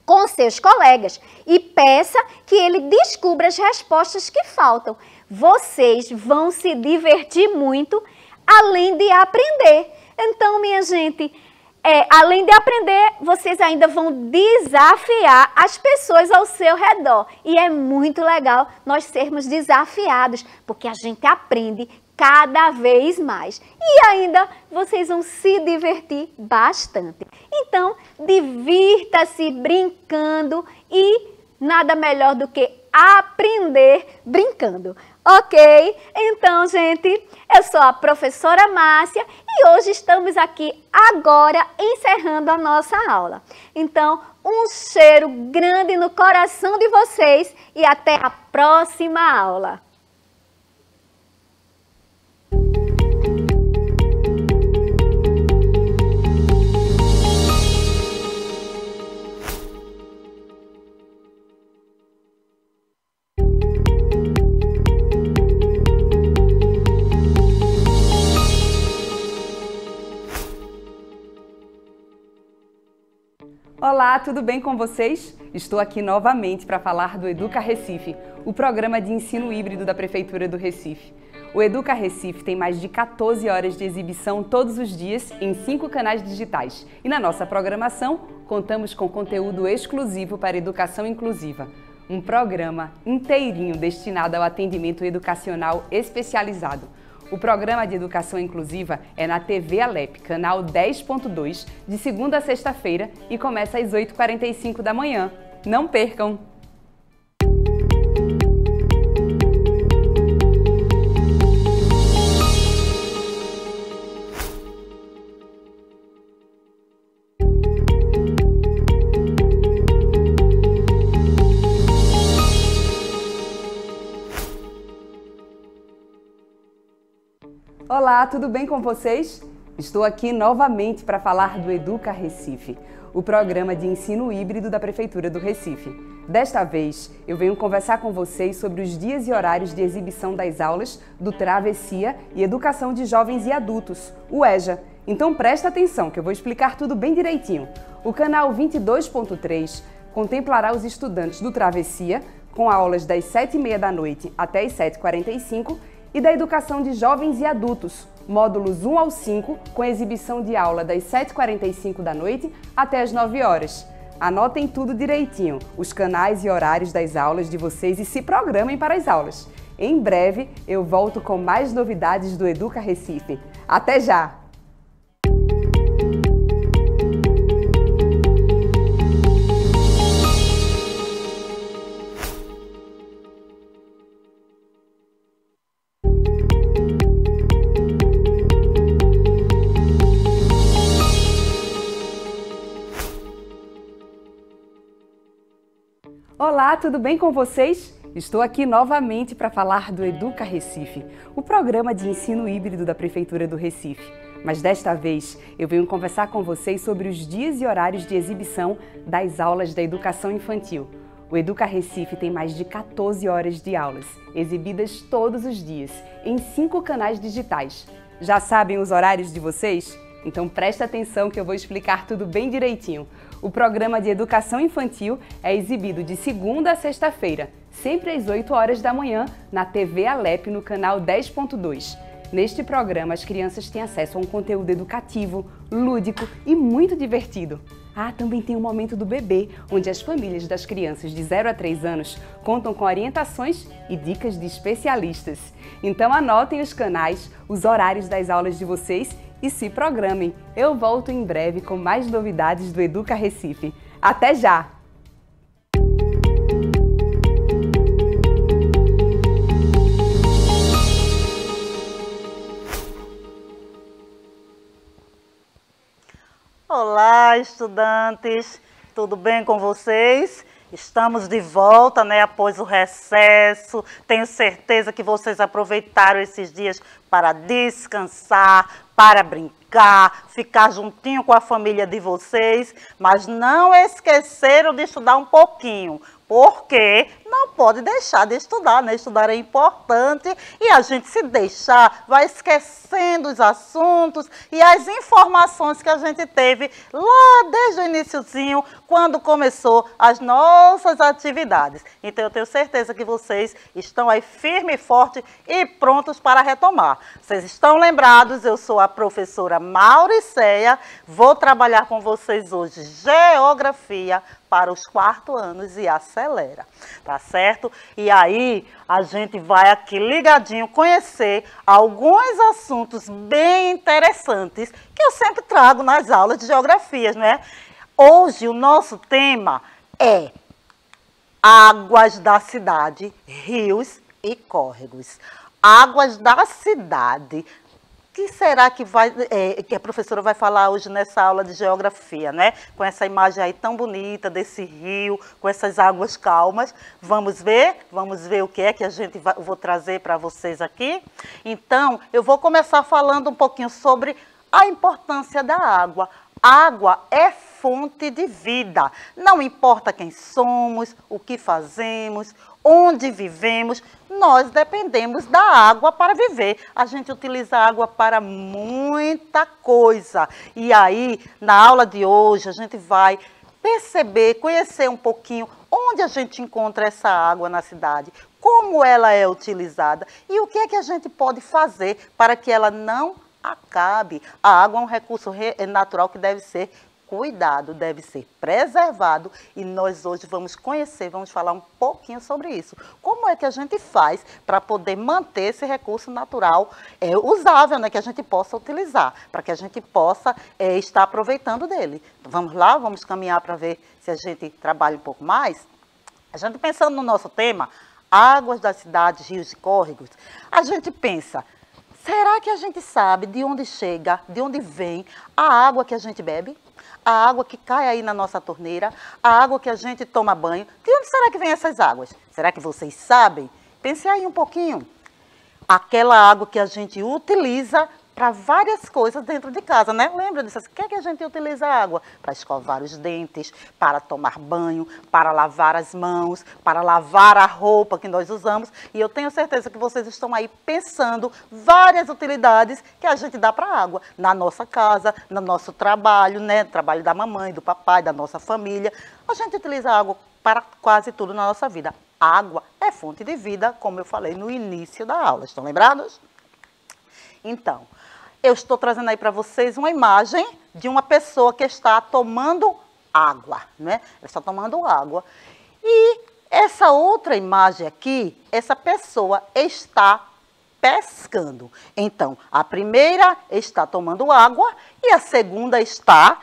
com seus colegas e peça que ele descubra as respostas que faltam. Vocês vão se divertir muito, além de aprender. Então, minha gente, além de aprender, vocês ainda vão desafiar as pessoas ao seu redor. E é muito legal nós sermos desafiados, porque a gente aprende cada vez mais. E ainda vocês vão se divertir bastante. Então, divirta-se brincando e nada melhor do que aprender brincando. Ok? Então, gente, eu sou a professora Márcia e hoje estamos aqui agora encerrando a nossa aula. Então, um cheiro grande no coração de vocês e até a próxima aula. Olá, tudo bem com vocês? Estou aqui novamente para falar do Educa Recife, o programa de ensino híbrido da Prefeitura do Recife. O Educa Recife tem mais de 14 horas de exibição todos os dias em 5 canais digitais. E na nossa programação, contamos com conteúdo exclusivo para educação inclusiva. Um programa inteirinho destinado ao atendimento educacional especializado. O programa de educação inclusiva é na TV Alep, canal 10.2, de segunda a sexta-feira e começa às 8h45 da manhã. Não percam! Olá, tudo bem com vocês? Estou aqui novamente para falar do Educa Recife, o programa de ensino híbrido da Prefeitura do Recife. Desta vez, eu venho conversar com vocês sobre os dias e horários de exibição das aulas do Travessia e Educação de Jovens e Adultos, o EJA. Então presta atenção que eu vou explicar tudo bem direitinho. O canal 22.3 contemplará os estudantes do Travessia com aulas das 7h30 da noite até as 7h45 e da Educação de Jovens e Adultos, módulos 1 ao 5, com exibição de aula das 7h45 da noite até as 9 horas. Anotem tudo direitinho, os canais e horários das aulas de vocês e se programem para as aulas. Em breve, eu volto com mais novidades do Educa Recife. Até já! Olá, tudo bem com vocês? Estou aqui novamente para falar do Educa Recife, o programa de ensino híbrido da Prefeitura do Recife. Mas desta vez eu venho conversar com vocês sobre os dias e horários de exibição das aulas da educação infantil. O Educa Recife tem mais de 14 horas de aulas, exibidas todos os dias, em 5 canais digitais. Já sabem os horários de vocês? Então presta atenção que eu vou explicar tudo bem direitinho. O programa de educação infantil é exibido de segunda a sexta-feira, sempre às 8 horas da manhã, na TV Alep, no canal 10.2. Neste programa, as crianças têm acesso a um conteúdo educativo, lúdico e muito divertido. Também tem o Momento do Bebê, onde as famílias das crianças de 0 a 3 anos contam com orientações e dicas de especialistas. Então anotem os canais, os horários das aulas de vocês e se programem. Eu volto em breve com mais novidades do Educa Recife. Até já! Olá, estudantes! Tudo bem com vocês? Estamos de volta, após o recesso. Tenho certeza que vocês aproveitaram esses dias para descansar, para brincar, ficar juntinho com a família de vocês, mas não esqueceram de estudar um pouquinho, porque não pode deixar de estudar, né? Estudar é importante e a gente se deixar vai esquecendo os assuntos e as informações que a gente teve lá desde o iniciozinho, quando começou as nossas atividades. Então eu tenho certeza que vocês estão aí firme e forte e prontos para retomar. Vocês estão lembrados, eu sou a professora Mauriceia, vou trabalhar com vocês hoje Geografia para os 4º anos e acelera, tá certo? E aí a gente vai aqui ligadinho conhecer alguns assuntos bem interessantes que eu sempre trago nas aulas de geografias, não é? Hoje o nosso tema é águas da cidade, rios e córregos. Águas da cidade. O que será que a professora vai falar hoje nessa aula de geografia, né? Com essa imagem aí tão bonita desse rio, com essas águas calmas. Vamos ver o que é que vou trazer para vocês aqui. Então, eu vou começar falando um pouquinho sobre a importância da água. Água é fonte de vida. Não importa quem somos, o que fazemos, onde vivemos, nós dependemos da água para viver. A gente utiliza a água para muita coisa. E aí, na aula de hoje, a gente vai perceber, conhecer um pouquinho onde a gente encontra essa água na cidade, como ela é utilizada e o que é que a gente pode fazer para que ela não acabe. A água é um recurso natural que deve ser cuidado, deve ser preservado e nós hoje vamos conhecer, vamos falar um pouquinho sobre isso. Como é que a gente faz para poder manter esse recurso natural usável, né, que a gente possa utilizar, para que a gente possa estar aproveitando dele. Então, vamos lá, vamos caminhar para ver se a gente trabalha um pouco mais. A gente pensando no nosso tema, águas das cidades, rios e córregos, a gente pensa, será que a gente sabe de onde chega, de onde vem a água que a gente bebe? A água que cai aí na nossa torneira, a água que a gente toma banho. De onde será que vem essas águas? Será que vocês sabem? Pense aí um pouquinho. Aquela água que a gente utiliza para várias coisas dentro de casa, né? Lembra disso? O que é que a gente utiliza a água? Para escovar os dentes, para tomar banho, para lavar as mãos, para lavar a roupa que nós usamos. E eu tenho certeza que vocês estão aí pensando várias utilidades que a gente dá para a água. Na nossa casa, no nosso trabalho, né? Trabalho da mamãe, do papai, da nossa família. A gente utiliza a água para quase tudo na nossa vida. A água é fonte de vida, como eu falei no início da aula. Estão lembrados? Então, eu estou trazendo aí para vocês uma imagem de uma pessoa que está tomando água, né? Ela está tomando água. E essa outra imagem aqui, essa pessoa está pescando. Então, a primeira está tomando água e a segunda está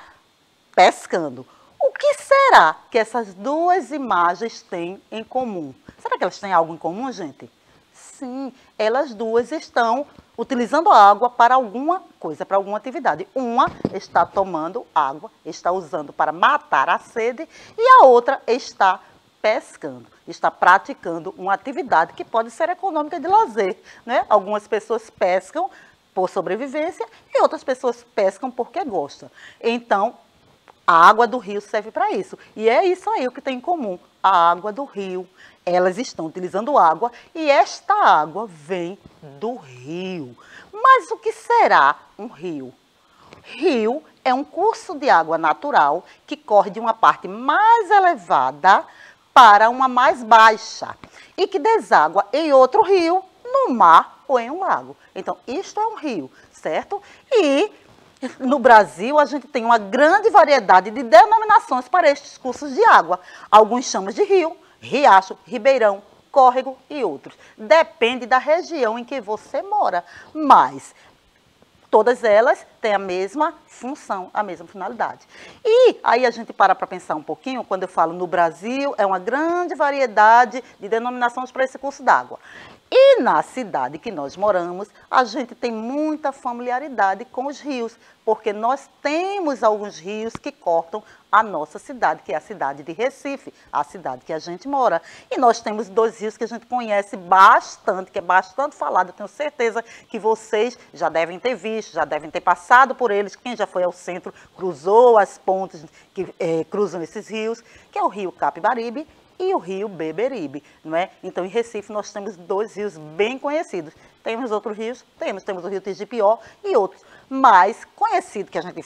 pescando. O que será que essas duas imagens têm em comum? Será que elas têm algo em comum, gente? Sim, elas duas estão utilizando a água para alguma coisa, para alguma atividade. Uma está tomando água, está usando para matar a sede, e a outra está pescando, está praticando uma atividade que pode ser econômica de lazer, né? Algumas pessoas pescam por sobrevivência e outras pessoas pescam porque gostam. Então, a água do rio serve para isso. E é isso aí o que tem em comum, a água do rio. Elas estão utilizando água e esta água vem do rio. Mas o que será um rio? Rio é um curso de água natural que corre de uma parte mais elevada para uma mais baixa e que deságua em outro rio, no mar ou em um lago. Então, isto é um rio, certo? E no Brasil, a gente tem uma grande variedade de denominações para estes cursos de água. Alguns chamam de rio, riacho, ribeirão, córrego e outros. Depende da região em que você mora, mas todas elas têm a mesma função, a mesma finalidade. E aí a gente para pensar um pouquinho, quando eu falo no Brasil, é uma grande variedade de denominações para esse curso d'água. E na cidade que nós moramos, a gente tem muita familiaridade com os rios, porque nós temos alguns rios que cortam a nossa cidade, que é a cidade de Recife, a cidade que a gente mora. E nós temos dois rios que a gente conhece bastante, que é bastante falado. Eu tenho certeza que vocês já devem ter visto, já devem ter passado por eles. Quem já foi ao centro cruzou as pontes que cruzam esses rios, que é o rio Capibaribe e o rio Beberibe, não é? Então, em Recife, nós temos 2 rios bem conhecidos. Temos outros rios? Temos o rio Tigipió e outros. Mas conhecido que a gente...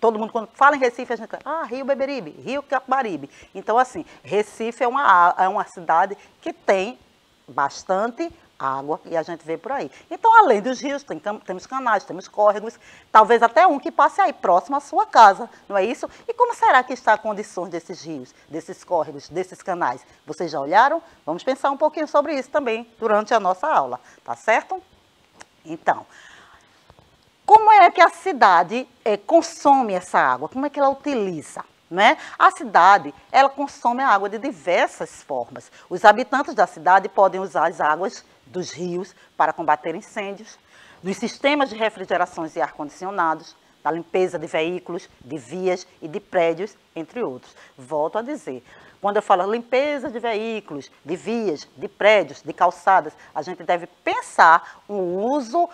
Todo mundo, quando fala em Recife, a gente fala, Rio Beberibe, Rio Capibaribe. Então, assim, Recife é uma cidade que tem bastante água e a gente vê por aí. Então, além dos rios, temos canais, temos córregos, talvez até um que passe aí próximo à sua casa, não é isso? E como será que está a condição desses rios, desses córregos, desses canais? Vocês já olharam? Vamos pensar um pouquinho sobre isso também durante a nossa aula, tá certo? Então, como é que a cidade consome essa água? Como é que ela utiliza? Né? A cidade, ela consome a água de diversas formas. Os habitantes da cidade podem usar as águas dos rios para combater incêndios, dos sistemas de refrigerações e ar-condicionados, da limpeza de veículos, de vias e de prédios, entre outros. Volto a dizer, quando eu falo limpeza de veículos, de vias, de prédios, de calçadas, a gente deve pensar um uso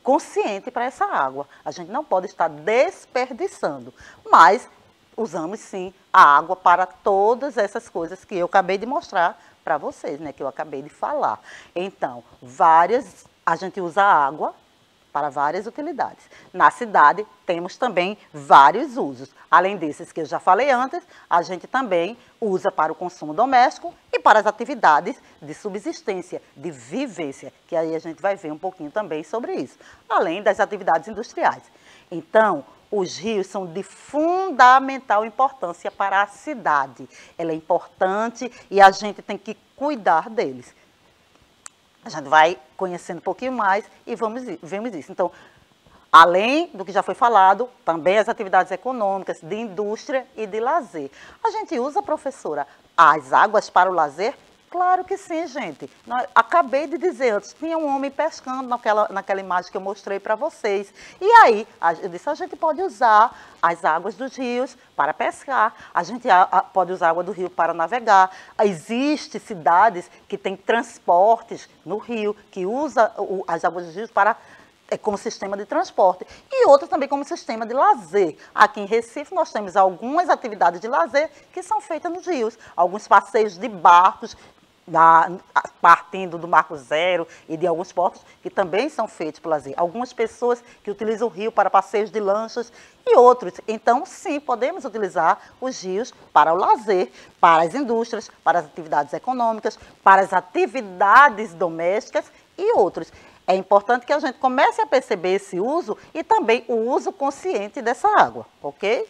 consciente para essa água. A gente não pode estar desperdiçando, mas usamos sim a água para todas essas coisas que eu acabei de mostrar para vocês, né, que eu acabei de falar. Então, a gente usa a água para várias utilidades. Na cidade, temos também vários usos. Além desses que eu já falei antes, a gente também usa para o consumo doméstico e para as atividades de subsistência, de vivência, que aí a gente vai ver um pouquinho também sobre isso, além das atividades industriais. Então, os rios são de fundamental importância para a cidade. Ela é importante e a gente tem que cuidar deles. A gente vai conhecendo um pouquinho mais e vemos isso. Então, além do que já foi falado, também as atividades econômicas, de indústria e de lazer. A gente usa, professora, as águas para o lazer? Claro que sim, gente. Acabei de dizer antes, tinha um homem pescando naquela imagem que eu mostrei para vocês. E aí, eu disse, a gente pode usar as águas dos rios para pescar, a gente pode usar a água do rio para navegar. Existem cidades que têm transportes no rio, que usam as águas dos rios como sistema de transporte, e outras também como sistema de lazer. Aqui em Recife nós temos algumas atividades de lazer que são feitas nos rios, alguns passeios de barcos, partindo do Marco Zero e de alguns portos que também são feitos para lazer. Algumas pessoas que utilizam o rio para passeios de lanchas e outros. Então, sim, podemos utilizar os rios para o lazer, para as indústrias, para as atividades econômicas, para as atividades domésticas e outros. É importante que a gente comece a perceber esse uso e também o uso consciente dessa água, ok?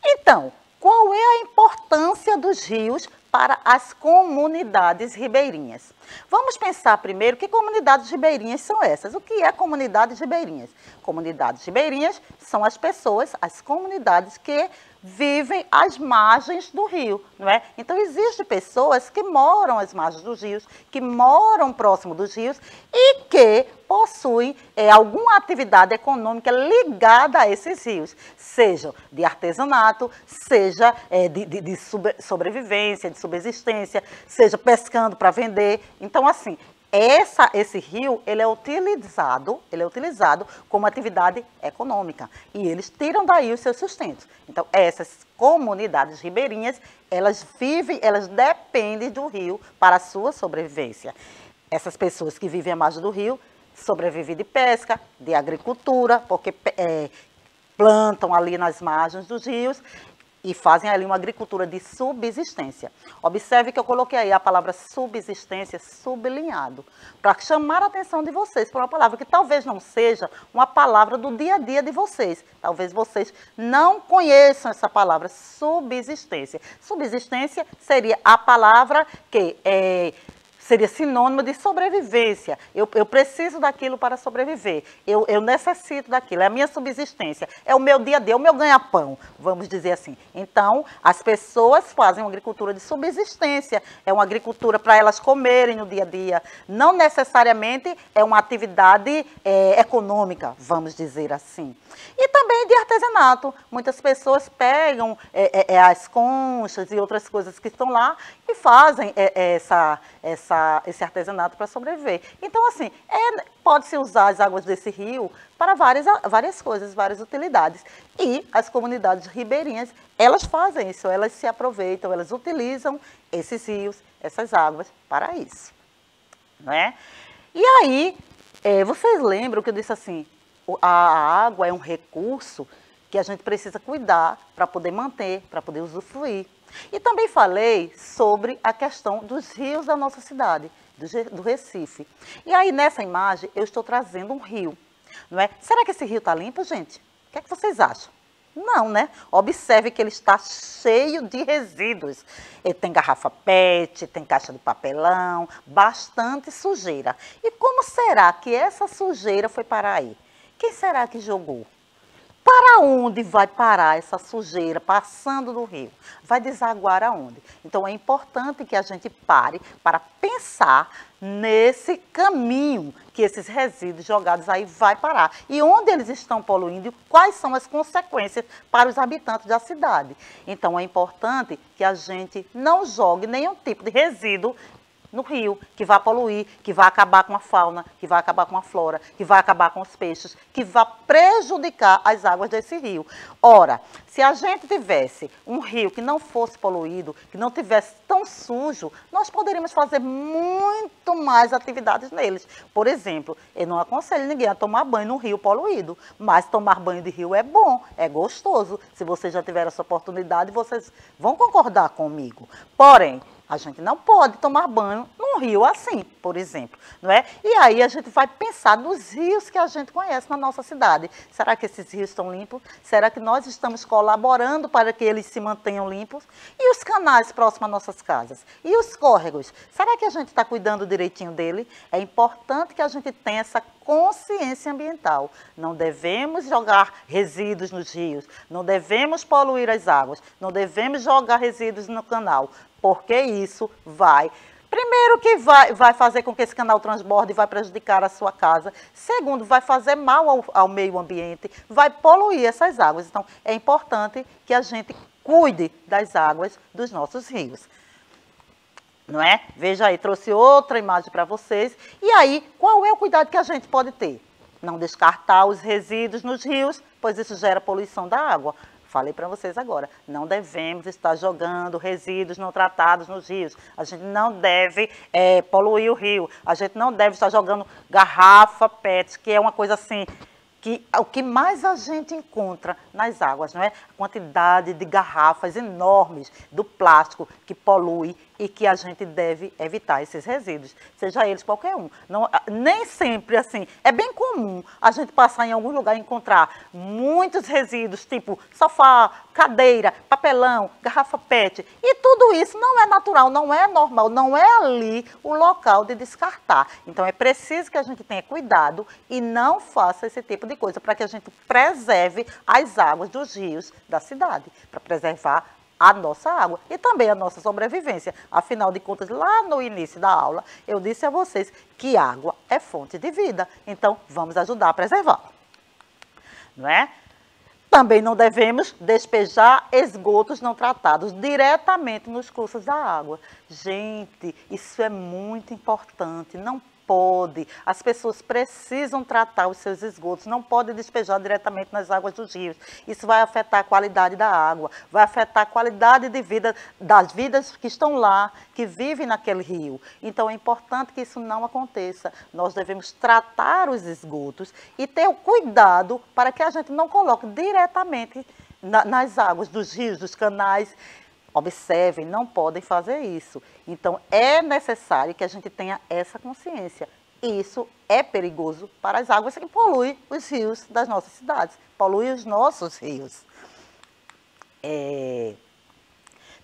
Então, qual é a importância dos rios para as comunidades ribeirinhas? Vamos pensar primeiro que comunidades ribeirinhas são essas. O que é comunidades ribeirinhas? Comunidades ribeirinhas são as pessoas, as comunidades que vivem às margens do rio, não é? Então, existem pessoas que moram às margens dos rios, que moram próximo dos rios e que possuem alguma atividade econômica ligada a esses rios, seja de artesanato, seja de sobrevivência, de subsistência, seja pescando para vender. Então, assim, esse rio ele é utilizado como atividade econômica e eles tiram daí os seus sustentos. Então, essas comunidades ribeirinhas, elas dependem do rio para a sua sobrevivência. Essas pessoas que vivem à margem do rio sobrevivem de pesca, de agricultura, porque plantam ali nas margens dos rios e fazem ali uma agricultura de subsistência. Observe que eu coloquei aí a palavra subsistência sublinhado, para chamar a atenção de vocês para uma palavra que talvez não seja uma palavra do dia a dia de vocês. Talvez vocês não conheçam essa palavra subsistência. Subsistência seria a palavra que seria sinônimo de sobrevivência. Eu preciso daquilo para sobreviver. Eu necessito daquilo. É a minha subsistência. É o meu dia a dia, é o meu ganha-pão, vamos dizer assim. Então, as pessoas fazem uma agricultura de subsistência. É uma agricultura para elas comerem no dia a dia. Não necessariamente é uma atividade econômica, vamos dizer assim. E também de artesanato. Muitas pessoas pegam as conchas e outras coisas que estão lá e fazem esse artesanato para sobreviver. Então, assim, pode-se usar as águas desse rio para várias coisas, várias utilidades. E as comunidades ribeirinhas, elas fazem isso, elas se aproveitam, elas utilizam esses rios, essas águas para isso. Não é? E aí, vocês lembram que eu disse assim, a água é um recurso que a gente precisa cuidar para poder manter, para poder usufruir. E também falei sobre a questão dos rios da nossa cidade, do Recife. E aí, nessa imagem, eu estou trazendo um rio. Não é? Será que esse rio está limpo, gente? O que é que vocês acham? Não, né? Observe que ele está cheio de resíduos. Ele tem garrafa PET, tem caixa de papelão, bastante sujeira. E como será que essa sujeira foi parar aí? Quem será que jogou? Para onde vai parar essa sujeira passando do rio? Vai desaguar aonde? Então é importante que a gente pare para pensar nesse caminho que esses resíduos jogados aí vai parar. E onde eles estão poluindo e quais são as consequências para os habitantes da cidade. Então é importante que a gente não jogue nenhum tipo de resíduo no rio, que vai poluir, que vai acabar com a fauna, que vai acabar com a flora, que vai acabar com os peixes, que vai prejudicar as águas desse rio. Ora, se a gente tivesse um rio que não fosse poluído, que não tivesse tão sujo, nós poderíamos fazer muito mais atividades neles. Por exemplo, eu não aconselho ninguém a tomar banho num rio poluído, mas tomar banho de rio é bom, é gostoso. Se vocês já tiveram essa oportunidade, vocês vão concordar comigo. Porém, a gente não pode tomar banho num rio assim, por exemplo, não é? E aí a gente vai pensar nos rios que a gente conhece na nossa cidade. Será que esses rios estão limpos? Será que nós estamos colaborando para que eles se mantenham limpos? E os canais próximos às nossas casas? E os córregos? Será que a gente está cuidando direitinho dele? É importante que a gente tenha essa consciência ambiental. Não devemos jogar resíduos nos rios, não devemos poluir as águas, não devemos jogar resíduos no canal, porque isso vai, primeiro que vai fazer com que esse canal transborde e vai prejudicar a sua casa. Segundo, vai fazer mal ao meio ambiente, vai poluir essas águas. Então, é importante que a gente cuide das águas dos nossos rios. Não é? Veja aí, trouxe outra imagem para vocês. E aí, qual é o cuidado que a gente pode ter? Não descartar os resíduos nos rios, pois isso gera poluição da água. Falei para vocês agora, não devemos estar jogando resíduos não tratados nos rios. A gente não deve poluir o rio. A gente não deve estar jogando garrafa PET, que é uma coisa assim, o que mais a gente encontra nas águas, não é? A quantidade de garrafas enormes do plástico que polui e que a gente deve evitar esses resíduos, seja eles qualquer um. Não, nem sempre assim, é bem comum a gente passar em algum lugar e encontrar muitos resíduos, tipo sofá, cadeira, papelão, garrafa PET, e tudo isso não é natural, não é normal, não é ali o local de descartar. Então é preciso que a gente tenha cuidado e não faça esse tipo de coisa, para que a gente preserve as águas dos rios da cidade, para preservar a nossa água e também a nossa sobrevivência. Afinal de contas, lá no início da aula, eu disse a vocês que água é fonte de vida. Então, vamos ajudar a preservar. Não é? Também não devemos despejar esgotos não tratados diretamente nos cursos da água. Gente, isso é muito importante. Não pode. As pessoas precisam tratar os seus esgotos, não pode despejar diretamente nas águas dos rios. Isso vai afetar a qualidade da água, vai afetar a qualidade de vida das vidas que estão lá, que vivem naquele rio. Então é importante que isso não aconteça. Nós devemos tratar os esgotos e ter o cuidado para que a gente não coloque diretamente nas águas dos rios, dos canais. Observem, não podem fazer isso. Então, é necessário que a gente tenha essa consciência. Isso é perigoso para as águas que poluem os rios das nossas cidades, poluem os nossos rios.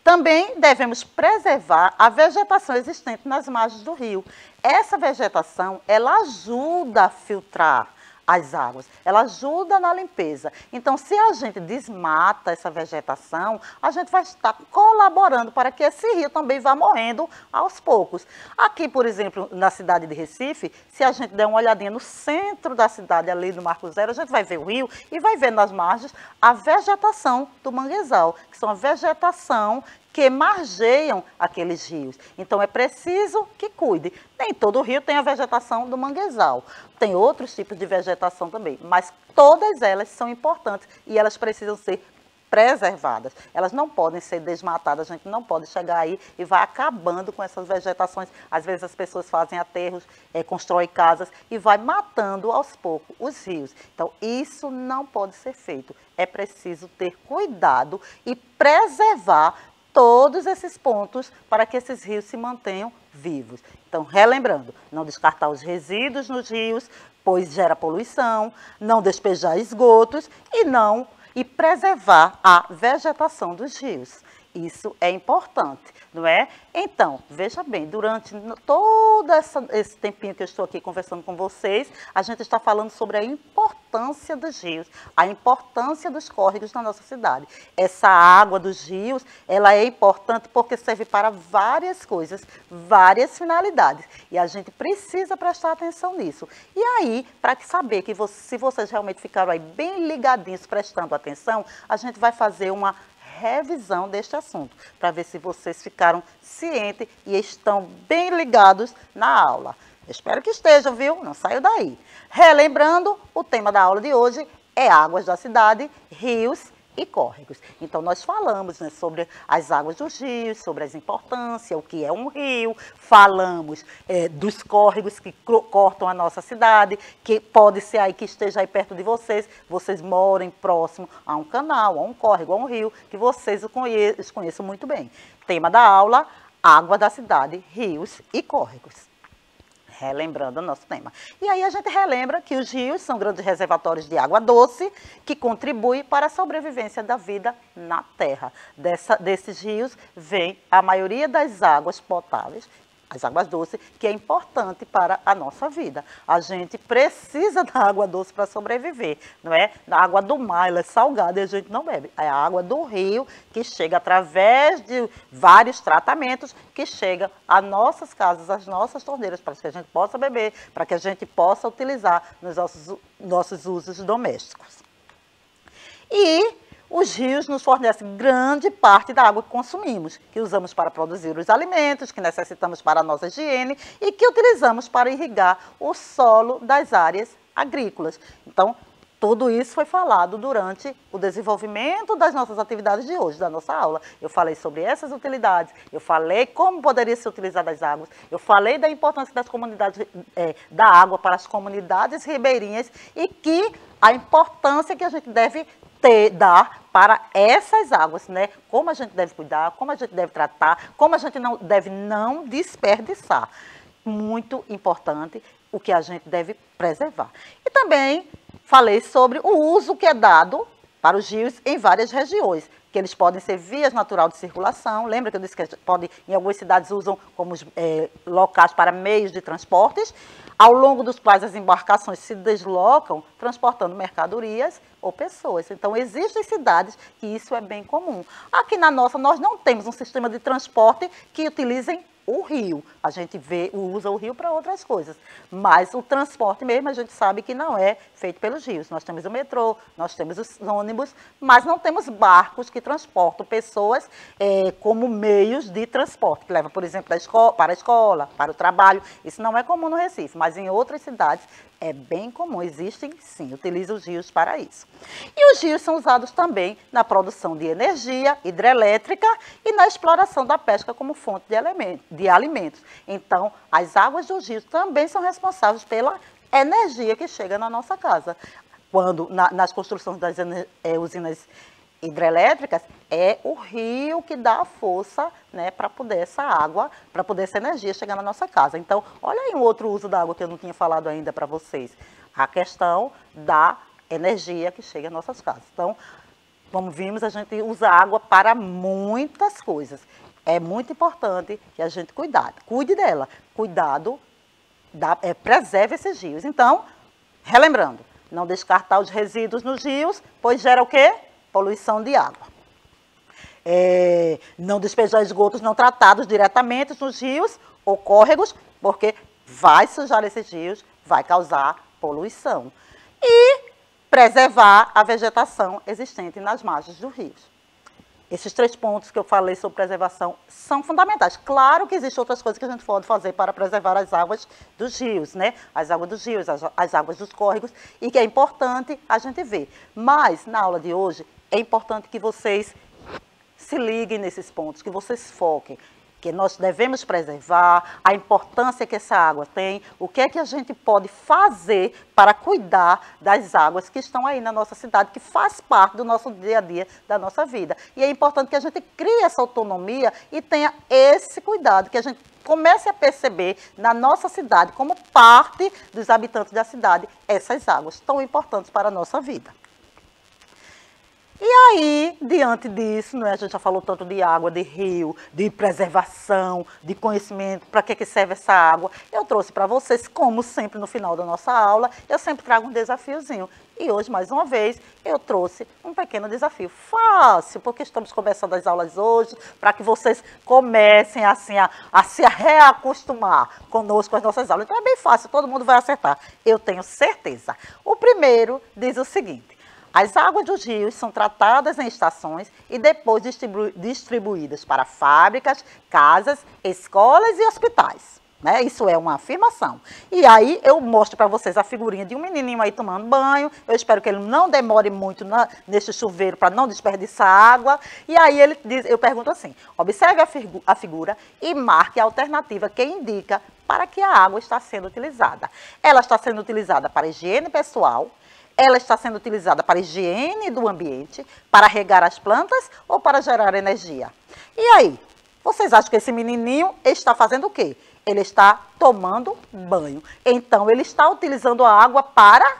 Também devemos preservar a vegetação existente nas margens do rio. Essa vegetação, ela ajuda a filtrar as águas, ela ajuda na limpeza. Então, se a gente desmata essa vegetação, a gente vai estar colaborando para que esse rio também vá morrendo aos poucos. Aqui, por exemplo, na cidade de Recife, se a gente der uma olhadinha no centro da cidade, ali no Marco Zero, a gente vai ver o rio e vai ver nas margens a vegetação do manguezal, que são a vegetação que margeiam aqueles rios. Então, é preciso que cuide. Nem todo rio tem a vegetação do manguezal. Tem outros tipos de vegetação também, mas todas elas são importantes e elas precisam ser preservadas. Elas não podem ser desmatadas, a gente não pode chegar aí e vai acabando com essas vegetações. Às vezes as pessoas fazem aterros, constroem casas e vai matando aos poucos os rios. Então, isso não pode ser feito. É preciso ter cuidado e preservar todos esses pontos para que esses rios se mantenham vivos. Então, relembrando, não descartar os resíduos nos rios, pois gera poluição, não despejar esgotos e preservar a vegetação dos rios. Isso é importante, não é? Então, veja bem, durante todo esse tempinho que eu estou aqui conversando com vocês, a gente está falando sobre a importância dos rios, a importância dos córregos na nossa cidade. Essa água dos rios, ela é importante porque serve para várias coisas, várias finalidades. E a gente precisa prestar atenção nisso. E aí, para saber que se vocês realmente ficaram aí bem ligadinhos, prestando atenção, a gente vai fazer uma revisão deste assunto, para ver se vocês ficaram cientes e estão bem ligados na aula. Espero que estejam, viu? Não saiam daí. Relembrando, o tema da aula de hoje é águas da cidade, rios e córregos. Então, nós falamos, né, sobre as águas dos rios, sobre as importâncias, o que é um rio, falamos dos córregos que cortam a nossa cidade, que pode ser aí que esteja aí perto de vocês morem próximo a um canal, a um córrego, a um rio, que vocês conheçam muito bem. Tema da aula, água da cidade, rios e córregos. Relembrando o nosso tema. E aí a gente relembra que os rios são grandes reservatórios de água doce que contribuem para a sobrevivência da vida na Terra. Desses rios vem a maioria das águas potáveis, as águas doces, que é importante para a nossa vida. A gente precisa da água doce para sobreviver, não é? A água do mar, ela é salgada e a gente não bebe. É a água do rio que chega através de vários tratamentos, que chega às nossas casas, às nossas torneiras, para que a gente possa beber, para que a gente possa utilizar nos nossos usos domésticos. E os rios nos fornecem grande parte da água que consumimos, que usamos para produzir os alimentos, que necessitamos para a nossa higiene e que utilizamos para irrigar o solo das áreas agrícolas. Então, tudo isso foi falado durante o desenvolvimento das nossas atividades de hoje, da nossa aula. Eu falei sobre essas utilidades, eu falei como poderia ser utilizada as águas, eu falei da importância das comunidades, da água para as comunidades ribeirinhas e que a importância que a gente deve dar para essas águas, né? Como a gente deve cuidar, como a gente deve tratar, como a gente deve não desperdiçar. Muito importante o que a gente deve preservar. E também falei sobre o uso que é dado para os rios em várias regiões, que eles podem ser vias natural de circulação. Lembra que eu disse que em algumas cidades usam como locais para meios de transportes, ao longo dos quais as embarcações se deslocam transportando mercadorias ou pessoas. Então, existem cidades que isso é bem comum. Aqui na nossa, nós não temos um sistema de transporte que utilizem o rio. A gente usa o rio para outras coisas, mas o transporte mesmo a gente sabe que não é feito pelos rios. Nós temos o metrô, nós temos os ônibus, mas não temos barcos que transportam pessoas como meios de transporte, que leva, por exemplo, para a escola, para o trabalho. Isso não é comum no Recife, mas em outras cidades é bem comum, existem sim, utilizam os rios para isso. E os rios são usados também na produção de energia hidrelétrica e na exploração da pesca como fonte de alimentos. Então, as águas dos rios também são responsáveis pela energia que chega na nossa casa. Quando, nas construções das usinas hidrelétricas, é o rio que dá a força, né, para poder essa água, para poder essa energia chegar na nossa casa. Então, olha aí um outro uso da água que eu não tinha falado ainda para vocês. A questão da energia que chega às nossas casas. Então, como vimos, a gente usa água para muitas coisas. É muito importante que a gente cuide dela. Preserve esses rios. Então, relembrando, Não descartar os resíduos nos rios, pois gera o quê? Poluição de água. Não despejar esgotos não tratados diretamente nos rios ou córregos, porque vai sujar esses rios, vai causar poluição. E preservar a vegetação existente nas margens dos rios. Esses 3 pontos que eu falei sobre preservação são fundamentais. Claro que existem outras coisas que a gente pode fazer para preservar as águas dos rios, né? As águas dos rios, as águas dos córregos, e que é importante a gente ver. Mas, na aula de hoje, é importante que vocês se liguem nesses pontos, que vocês foquem, que nós devemos preservar, a importância que essa água tem, o que é que a gente pode fazer para cuidar das águas que estão aí na nossa cidade, que faz parte do nosso dia a dia, da nossa vida. E é importante que a gente crie essa autonomia e tenha esse cuidado, que a gente comece a perceber na nossa cidade, como parte dos habitantes da cidade, essas águas tão importantes para a nossa vida. E aí, diante disso, né, a gente já falou tanto de água, de rio, de preservação, de conhecimento, para que serve essa água. Eu trouxe para vocês, como sempre no final da nossa aula, eu sempre trago um desafiozinho. E hoje, mais uma vez, eu trouxe um pequeno desafio fácil, porque estamos começando as aulas hoje, para que vocês comecem assim, a se reacostumar conosco com as nossas aulas. Então é bem fácil, todo mundo vai acertar, eu tenho certeza. O primeiro diz o seguinte: as águas dos rios são tratadas em estações e depois distribuídas para fábricas, casas, escolas e hospitais. Né? Isso é uma afirmação. E aí eu mostro para vocês a figurinha de um menininho aí tomando banho. Eu espero que ele não demore muito nesse chuveiro para não desperdiçar água. E aí eu pergunto assim: observe a figura e marque a alternativa que indica para que a água está sendo utilizada. Ela está sendo utilizada para higiene pessoal, ela está sendo utilizada para higiene do ambiente, para regar as plantas ou para gerar energia. E aí, vocês acham que esse menininho está fazendo o quê? Ele está tomando banho. Então, ele está utilizando a água para...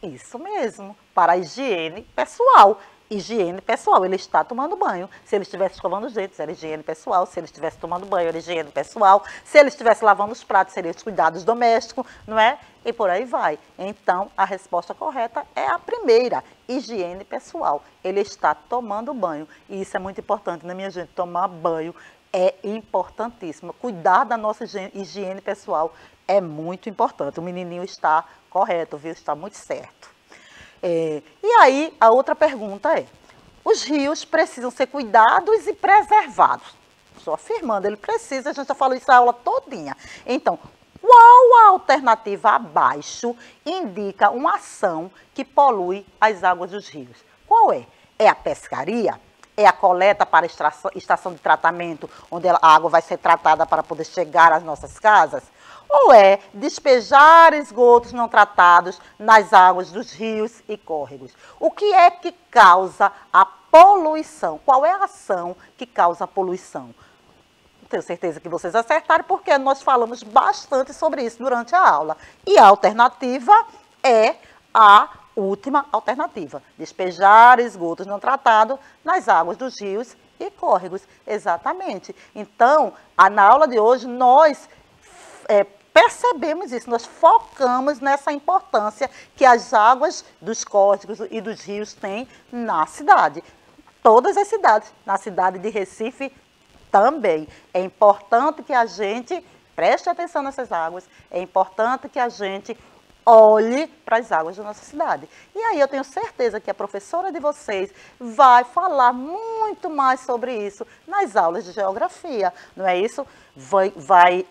Isso mesmo, para a higiene pessoal. Higiene pessoal, ele está tomando banho. Se ele estivesse escovando os dentes, era higiene pessoal. Se ele estivesse tomando banho, era higiene pessoal. Se ele estivesse lavando os pratos, seria os cuidados domésticos, não é? E por aí vai. Então, a resposta correta é a primeira, higiene pessoal. Ele está tomando banho. E isso é muito importante, né, minha gente? Tomar banho é importantíssimo. Cuidar da nossa higiene pessoal é muito importante. O menininho está correto, viu? Está muito certo. E aí, a outra pergunta é: os rios precisam ser cuidados e preservados? Estou afirmando, ele precisa, a gente já falou isso a aula todinha. Então, qual a alternativa abaixo indica uma ação que polui as águas dos rios? Qual é? É a pescaria? É a coleta para estação de tratamento, onde a água vai ser tratada para poder chegar às nossas casas? Ou é despejar esgotos não tratados nas águas dos rios e córregos? O que é que causa a poluição? Qual é a ação que causa a poluição? Tenho certeza que vocês acertaram, porque nós falamos bastante sobre isso durante a aula. E a alternativa é a última alternativa: despejar esgotos não tratados nas águas dos rios e córregos. Exatamente. Então, na aula de hoje, nós percebemos isso, nós focamos nessa importância que as águas dos córregos e dos rios têm na cidade. Todas as cidades, na cidade de Recife também. É importante que a gente preste atenção nessas águas, é importante que a gente olhe para as águas da nossa cidade. E aí eu tenho certeza que a professora de vocês vai falar muito mais sobre isso nas aulas de geografia, não é isso? Vai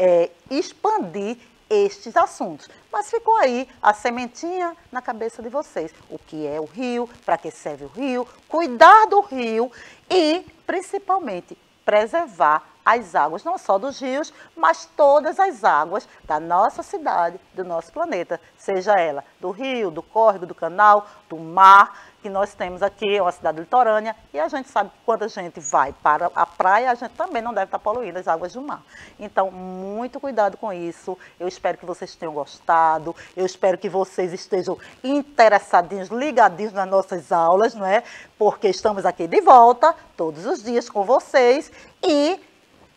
expandir estes assuntos. Mas ficou aí a sementinha na cabeça de vocês. O que é o rio, para que serve o rio, cuidar do rio e, principalmente, preservar as águas, não só dos rios, mas todas as águas da nossa cidade, do nosso planeta, seja ela do rio, do córrego, do canal, do mar, que nós temos aqui, é uma cidade litorânea, e a gente sabe que quando a gente vai para a praia, a gente também não deve estar poluindo as águas do mar. Então, muito cuidado com isso. Eu espero que vocês tenham gostado, eu espero que vocês estejam interessadinhos, ligadinhos nas nossas aulas, não é? Porque estamos aqui de volta, todos os dias com vocês, e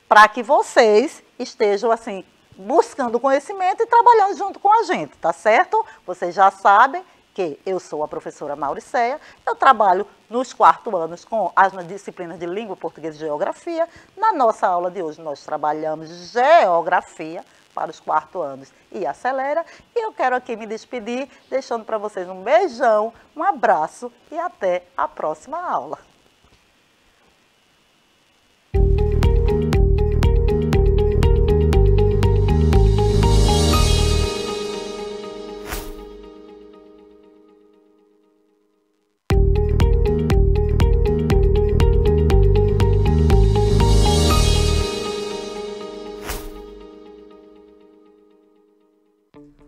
para que vocês estejam, assim, buscando conhecimento e trabalhando junto com a gente, tá certo? Vocês já sabem que eu sou a professora Mauricéia, eu trabalho nos 4º anos com as disciplinas de Língua Portuguesa e Geografia. Na nossa aula de hoje nós trabalhamos Geografia para os 4º anos e Acelera. E eu quero aqui me despedir, deixando para vocês um beijão, um abraço e até a próxima aula.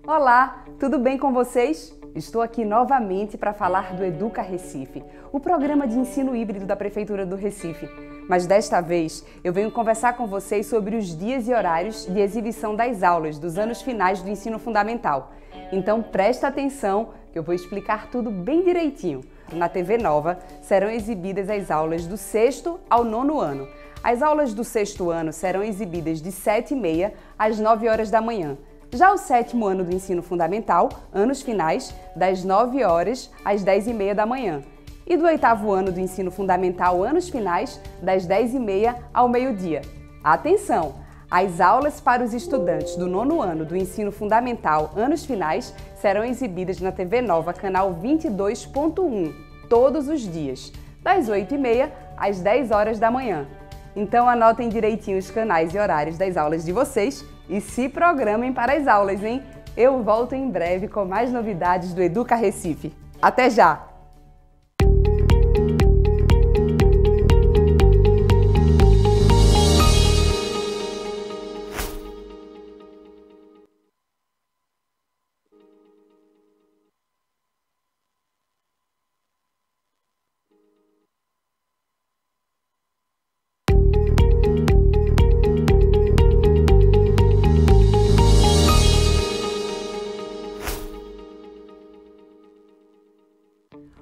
Olá, tudo bem com vocês? Estou aqui novamente para falar do Educa Recife, o programa de ensino híbrido da Prefeitura do Recife. Mas desta vez eu venho conversar com vocês sobre os dias e horários de exibição das aulas dos anos finais do ensino fundamental. Então presta atenção que eu vou explicar tudo bem direitinho. Na TV Nova serão exibidas as aulas do 6º ao 9º ano. As aulas do 6º ano serão exibidas de 7h30 às 9 horas da manhã. Já o 7º ano do ensino fundamental, anos finais, das 9 horas às 10h30 da manhã. E do 8º ano do ensino fundamental, anos finais, das 10h30 ao meio-dia. Atenção! As aulas para os estudantes do 9º ano do ensino fundamental, anos finais, serão exibidas na TV Nova, canal 22.1, todos os dias, das 8h30 às 10 horas da manhã. Então anotem direitinho os canais e horários das aulas de vocês e se programem para as aulas, hein? Eu volto em breve com mais novidades do Educa Recife. Até já!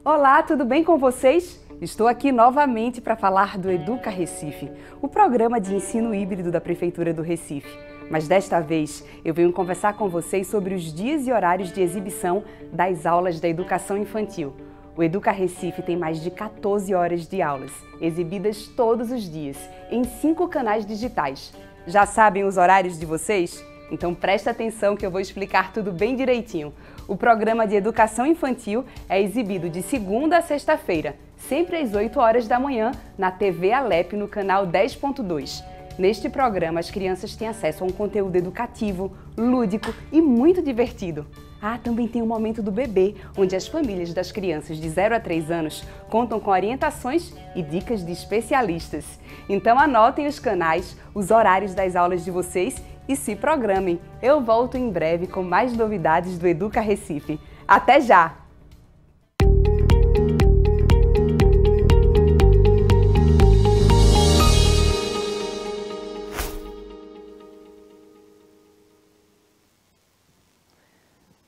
Olá, tudo bem com vocês? Estou aqui novamente para falar do Educa Recife, o programa de ensino híbrido da Prefeitura do Recife. Mas desta vez eu venho conversar com vocês sobre os dias e horários de exibição das aulas da educação infantil. O Educa Recife tem mais de 14 horas de aulas, exibidas todos os dias, em 5 canais digitais. Já sabem os horários de vocês? Então presta atenção que eu vou explicar tudo bem direitinho. O programa de educação infantil é exibido de segunda a sexta-feira, sempre às 8 horas da manhã, na TV Alep, no canal 10.2. Neste programa, as crianças têm acesso a um conteúdo educativo, lúdico e muito divertido. Também tem o Momento do Bebê, onde as famílias das crianças de 0 a 3 anos contam com orientações e dicas de especialistas. Então anotem os canais, os horários das aulas de vocês e se programem. Eu volto em breve com mais novidades do Educa Recife. Até já!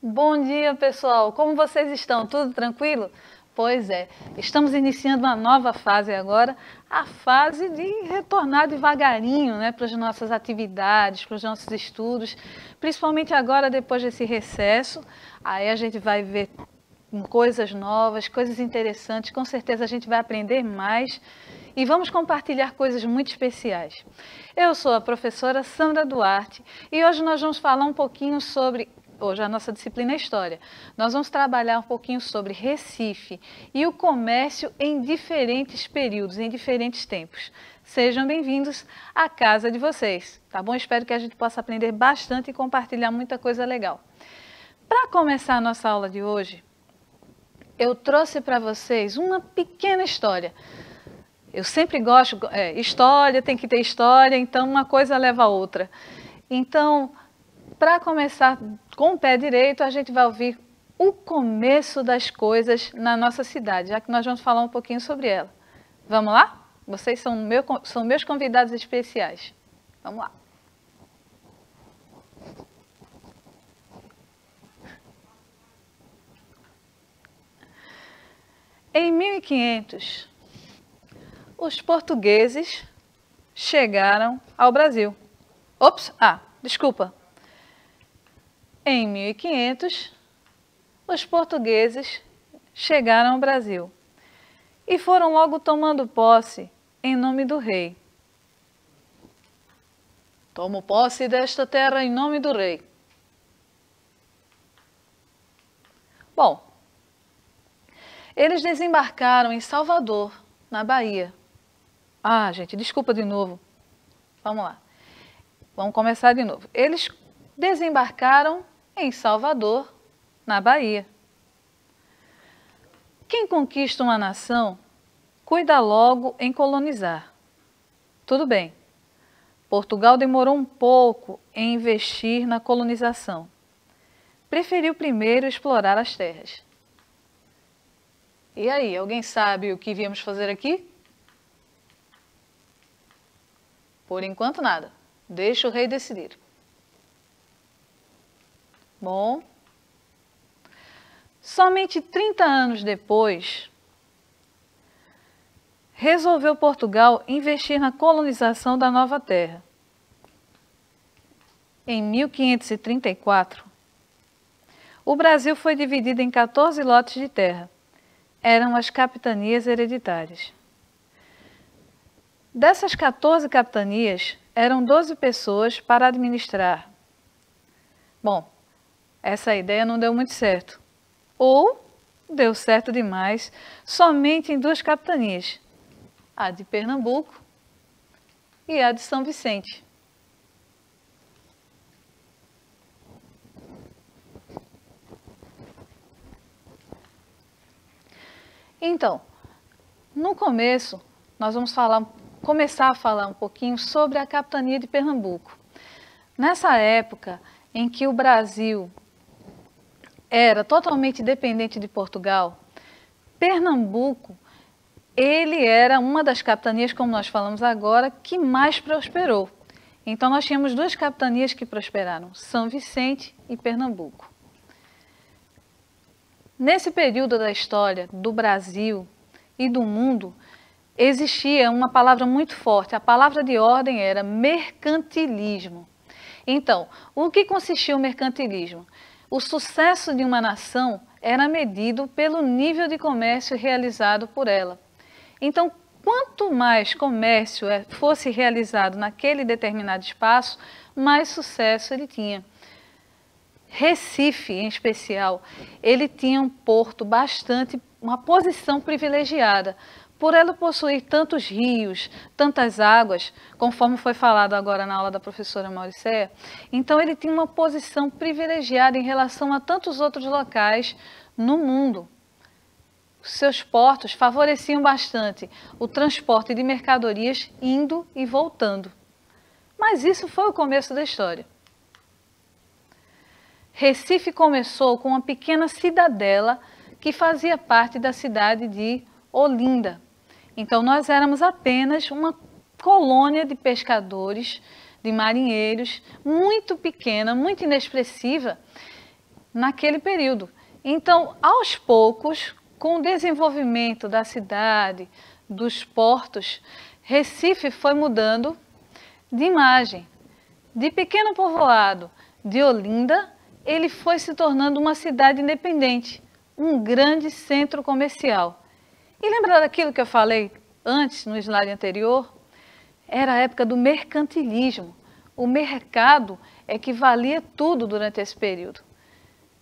Bom dia, pessoal! Como vocês estão? Tudo tranquilo? Pois é, estamos iniciando uma nova fase agora, a fase de retornar devagarinho, né, para as nossas atividades, para os nossos estudos, principalmente agora, depois desse recesso. Aí a gente vai ver coisas novas, coisas interessantes, com certeza a gente vai aprender mais e vamos compartilhar coisas muito especiais. Eu sou a professora Sandra Duarte e hoje nós vamos falar um pouquinho sobre... Hoje a nossa disciplina é História. Nós vamos trabalhar um pouquinho sobre Recife e o comércio em diferentes períodos, em diferentes tempos. Sejam bem-vindos à casa de vocês, tá bom? Espero que a gente possa aprender bastante e compartilhar muita coisa legal. Para começar a nossa aula de hoje, eu trouxe para vocês uma pequena história. Eu sempre gosto, história, tem que ter história, então uma coisa leva a outra. Então, para começar com o pé direito, a gente vai ouvir o começo das coisas na nossa cidade, já que nós vamos falar um pouquinho sobre ela. Vamos lá? Vocês são meus convidados especiais. Vamos lá. Em 1500, os portugueses chegaram ao Brasil. Desculpa. em 1500, os portugueses chegaram ao Brasil e foram logo tomando posse em nome do rei. Tomo posse desta terra em nome do rei. Bom, eles desembarcaram em Salvador, na Bahia. Ah, gente, desculpa de novo. Vamos lá. Vamos começar de novo. Eles desembarcaram em Salvador, na Bahia. Quem conquista uma nação, cuida logo em colonizar. Tudo bem. Portugal demorou um pouco em investir na colonização. Preferiu primeiro explorar as terras. E aí, alguém sabe o que viemos fazer aqui? Por enquanto, nada. Deixa o rei decidir. Bom, somente 30 anos depois, resolveu Portugal investir na colonização da nova terra. Em 1534, o Brasil foi dividido em 14 lotes de terra. Eram as capitanias hereditárias. Dessas 14 capitanias, eram 12 pessoas para administrar. Bom, essa ideia não deu muito certo. Ou deu certo demais somente em 2 capitanias, a de Pernambuco e a de São Vicente. Então, no começo, nós vamos começar a falar um pouquinho sobre a capitania de Pernambuco. Nessa época em que o Brasil era totalmente dependente de Portugal, Pernambuco, ele era uma das capitanias, como nós falamos agora, que mais prosperou. Então, nós tínhamos 2 capitanias que prosperaram, São Vicente e Pernambuco. Nesse período da história do Brasil e do mundo, existia uma palavra muito forte. A palavra de ordem era mercantilismo. Então, o que consistia o mercantilismo? O sucesso de uma nação era medido pelo nível de comércio realizado por ela. Então, quanto mais comércio fosse realizado naquele determinado espaço, mais sucesso ele tinha. Recife, em especial, ele tinha um porto uma posição privilegiada, por ela possuir tantos rios, tantas águas, conforme foi falado agora na aula da professora Mauricéia. Então, ele tinha uma posição privilegiada em relação a tantos outros locais no mundo. Seus portos favoreciam bastante o transporte de mercadorias indo e voltando. Mas isso foi o começo da história. Recife começou com uma pequena cidadela que fazia parte da cidade de Olinda. Então, nós éramos apenas uma colônia de pescadores, de marinheiros, muito pequena, muito inexpressiva naquele período. Então, aos poucos, com o desenvolvimento da cidade, dos portos, Recife foi mudando de imagem. De pequeno povoado de Olinda, ele foi se tornando uma cidade independente, um grande centro comercial. E lembra daquilo que eu falei antes, no slide anterior? Era a época do mercantilismo. O mercado é que valia tudo durante esse período.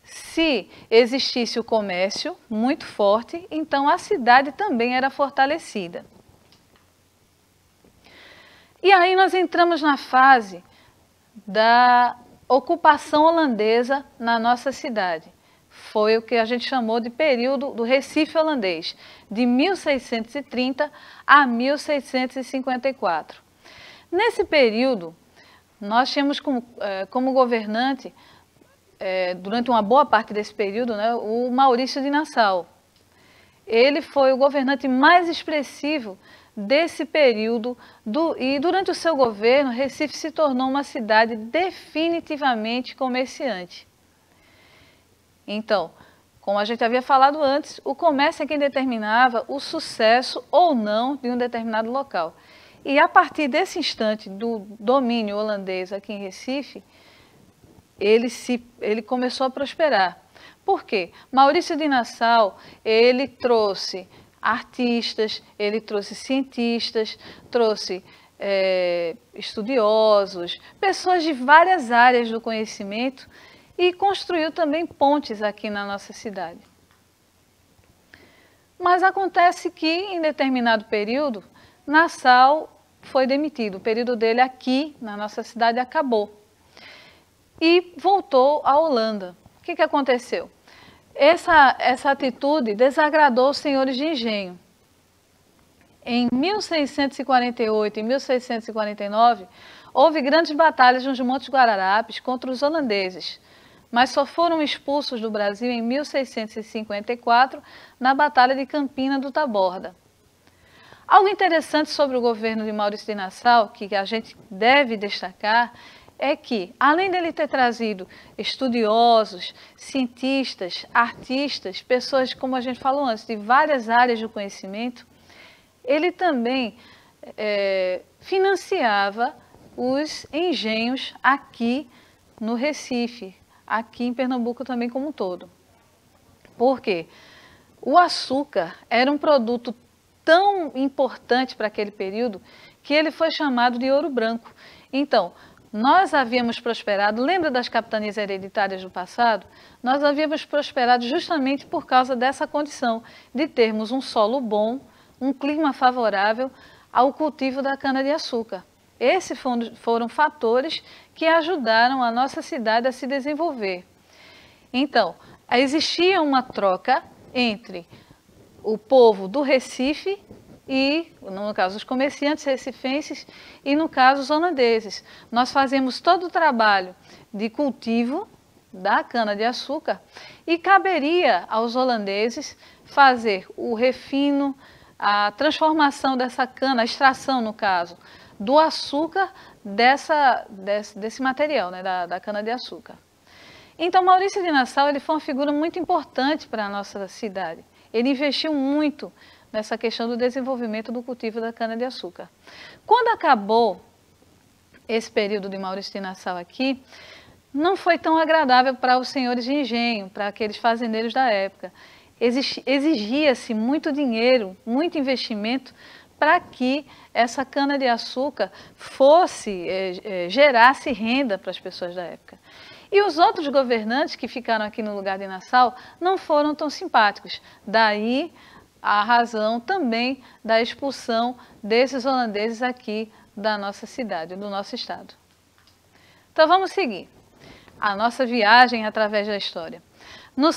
Se existisse o comércio muito forte, então a cidade também era fortalecida. E aí nós entramos na fase da ocupação holandesa na nossa cidade. Foi o que a gente chamou de período do Recife holandês, de 1630 a 1654. Nesse período, nós tínhamos como governante, durante uma boa parte desse período, né, o Maurício de Nassau. Ele foi o governante mais expressivo desse período, e durante o seu governo, Recife se tornou uma cidade definitivamente comerciante. Então, como a gente havia falado antes, o comércio é quem determinava o sucesso ou não de um determinado local. E a partir desse instante do domínio holandês aqui em Recife, ele começou a prosperar. Por quê? Maurício de Nassau, ele trouxe artistas, ele trouxe cientistas, trouxe estudiosos, pessoas de várias áreas do conhecimento e construiu também pontes aqui na nossa cidade. Mas acontece que, em determinado período, Nassau foi demitido. O período dele aqui na nossa cidade acabou. E voltou à Holanda. O que aconteceu? Essa atitude desagradou os senhores de engenho. Em 1648 e 1649, houve grandes batalhas nos Montes Guararapes contra os holandeses, mas só foram expulsos do Brasil em 1654, na Batalha de Campina do Taborda. Algo interessante sobre o governo de Maurício de Nassau, que a gente deve destacar, é que, além dele ter trazido estudiosos, cientistas, artistas, pessoas, como a gente falou antes, de várias áreas do conhecimento, ele também financiava os engenhos aqui no Recife, aqui em Pernambuco também como um todo. Por quê? O açúcar era um produto tão importante para aquele período que ele foi chamado de ouro branco. Então, nós havíamos prosperado, lembra das capitanias hereditárias do passado? Nós havíamos prosperado justamente por causa dessa condição de termos um solo bom, um clima favorável ao cultivo da cana-de-açúcar. Esses foram fatores que ajudaram a nossa cidade a se desenvolver. Então, existia uma troca entre o povo do Recife e, no caso, os comerciantes recifenses e, no caso, os holandeses. Nós fazemos todo o trabalho de cultivo da cana-de-açúcar e caberia aos holandeses fazer o refino, a transformação dessa cana, a extração, no caso, do açúcar desse material, né, da cana-de-açúcar. Então, Maurício de Nassau ele foi uma figura muito importante para a nossa cidade. Ele investiu muito nessa questão do desenvolvimento do cultivo da cana-de-açúcar. Quando acabou esse período de Maurício de Nassau aqui, não foi tão agradável para os senhores de engenho, para aqueles fazendeiros da época. Exigia-se muito dinheiro, muito investimento para que essa cana-de-açúcar gerasse renda para as pessoas da época. E os outros governantes que ficaram aqui no lugar de Nassau não foram tão simpáticos. Daí a razão também da expulsão desses holandeses aqui da nossa cidade, do nosso estado. Então vamos seguir a nossa viagem através da história.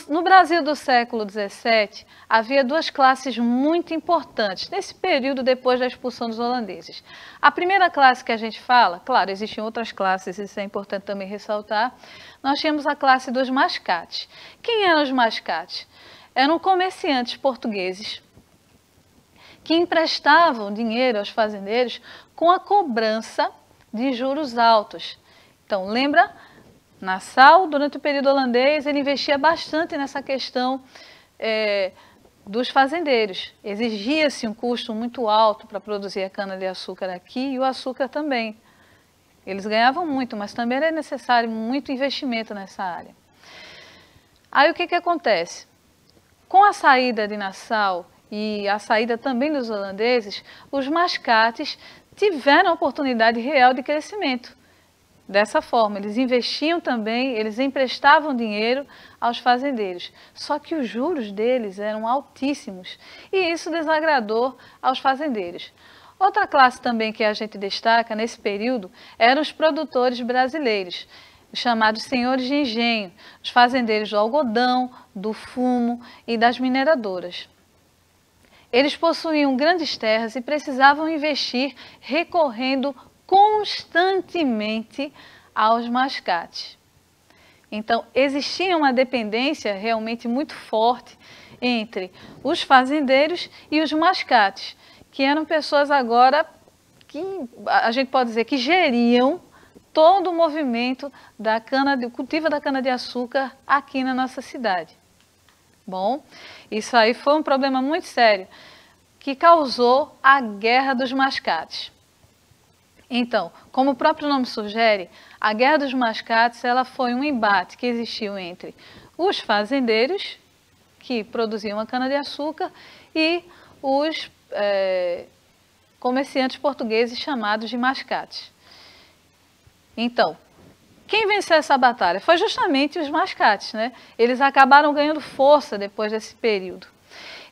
No Brasil do século XVII, havia duas classes muito importantes, nesse período depois da expulsão dos holandeses. A primeira classe que a gente fala, claro, existiam outras classes, isso é importante também ressaltar, nós tínhamos a classe dos mascates. Quem eram os mascates? Eram comerciantes portugueses que emprestavam dinheiro aos fazendeiros com a cobrança de juros altos. Então, lembra? Nassau, durante o período holandês, ele investia bastante nessa questão dos fazendeiros. Exigia-se um custo muito alto para produzir a cana-de-açúcar aqui e o açúcar também. Eles ganhavam muito, mas também era necessário muito investimento nessa área. Aí o que acontece? Com a saída de Nassau e a saída também dos holandeses, os mascates tiveram a oportunidade real de crescimento. Dessa forma, eles investiam também, eles emprestavam dinheiro aos fazendeiros. Só que os juros deles eram altíssimos e isso desagradou aos fazendeiros. Outra classe também que a gente destaca nesse período eram os produtores brasileiros, os chamados senhores de engenho, os fazendeiros do algodão, do fumo e das mineradoras. Eles possuíam grandes terras e precisavam investir recorrendo constantemente aos mascates. Então, existia uma dependência realmente muito forte entre os fazendeiros e os mascates, que eram pessoas agora que a gente pode dizer que geriam todo o movimento do cultivo da cana-de-açúcar aqui na nossa cidade. Bom, isso aí foi um problema muito sério que causou a Guerra dos Mascates. Então, como o próprio nome sugere, a Guerra dos Mascates ela foi um embate que existiu entre os fazendeiros, que produziam a cana-de-açúcar, e os comerciantes portugueses chamados de mascates. Então, quem venceu essa batalha? Foi justamente os mascates, né? Eles acabaram ganhando força depois desse período.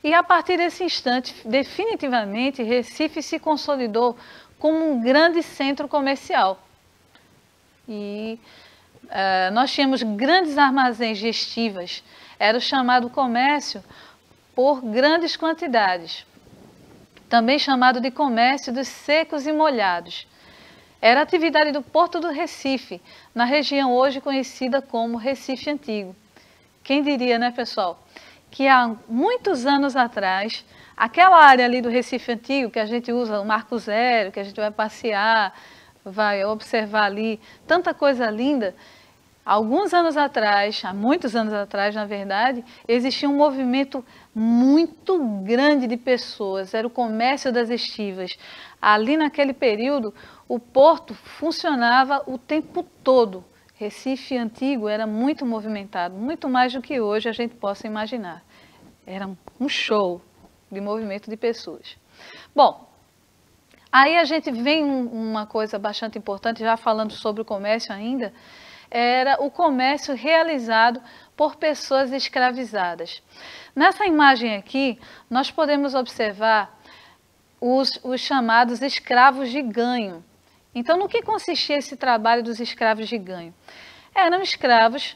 E a partir desse instante, definitivamente, Recife se consolidou como um grande centro comercial. E nós tínhamos grandes armazéns de estivas, era o chamado comércio por grandes quantidades, também chamado de comércio dos secos e molhados. Era a atividade do Porto do Recife, na região hoje conhecida como Recife Antigo. Quem diria, né, pessoal, que há muitos anos atrás, aquela área ali do Recife Antigo, que a gente usa o Marco Zero, que a gente vai passear, vai observar ali, tanta coisa linda. Alguns anos atrás, há muitos anos atrás, na verdade, existia um movimento muito grande de pessoas, era o comércio das estivas. Ali naquele período, o porto funcionava o tempo todo. Recife Antigo era muito movimentado, muito mais do que hoje a gente possa imaginar. Era um show de movimento de pessoas. Bom, aí a gente vem uma coisa bastante importante, já falando sobre o comércio ainda, era o comércio realizado por pessoas escravizadas. Nessa imagem aqui, nós podemos observar os chamados escravos de ganho. Então, no que consistia esse trabalho dos escravos de ganho? Eram escravos,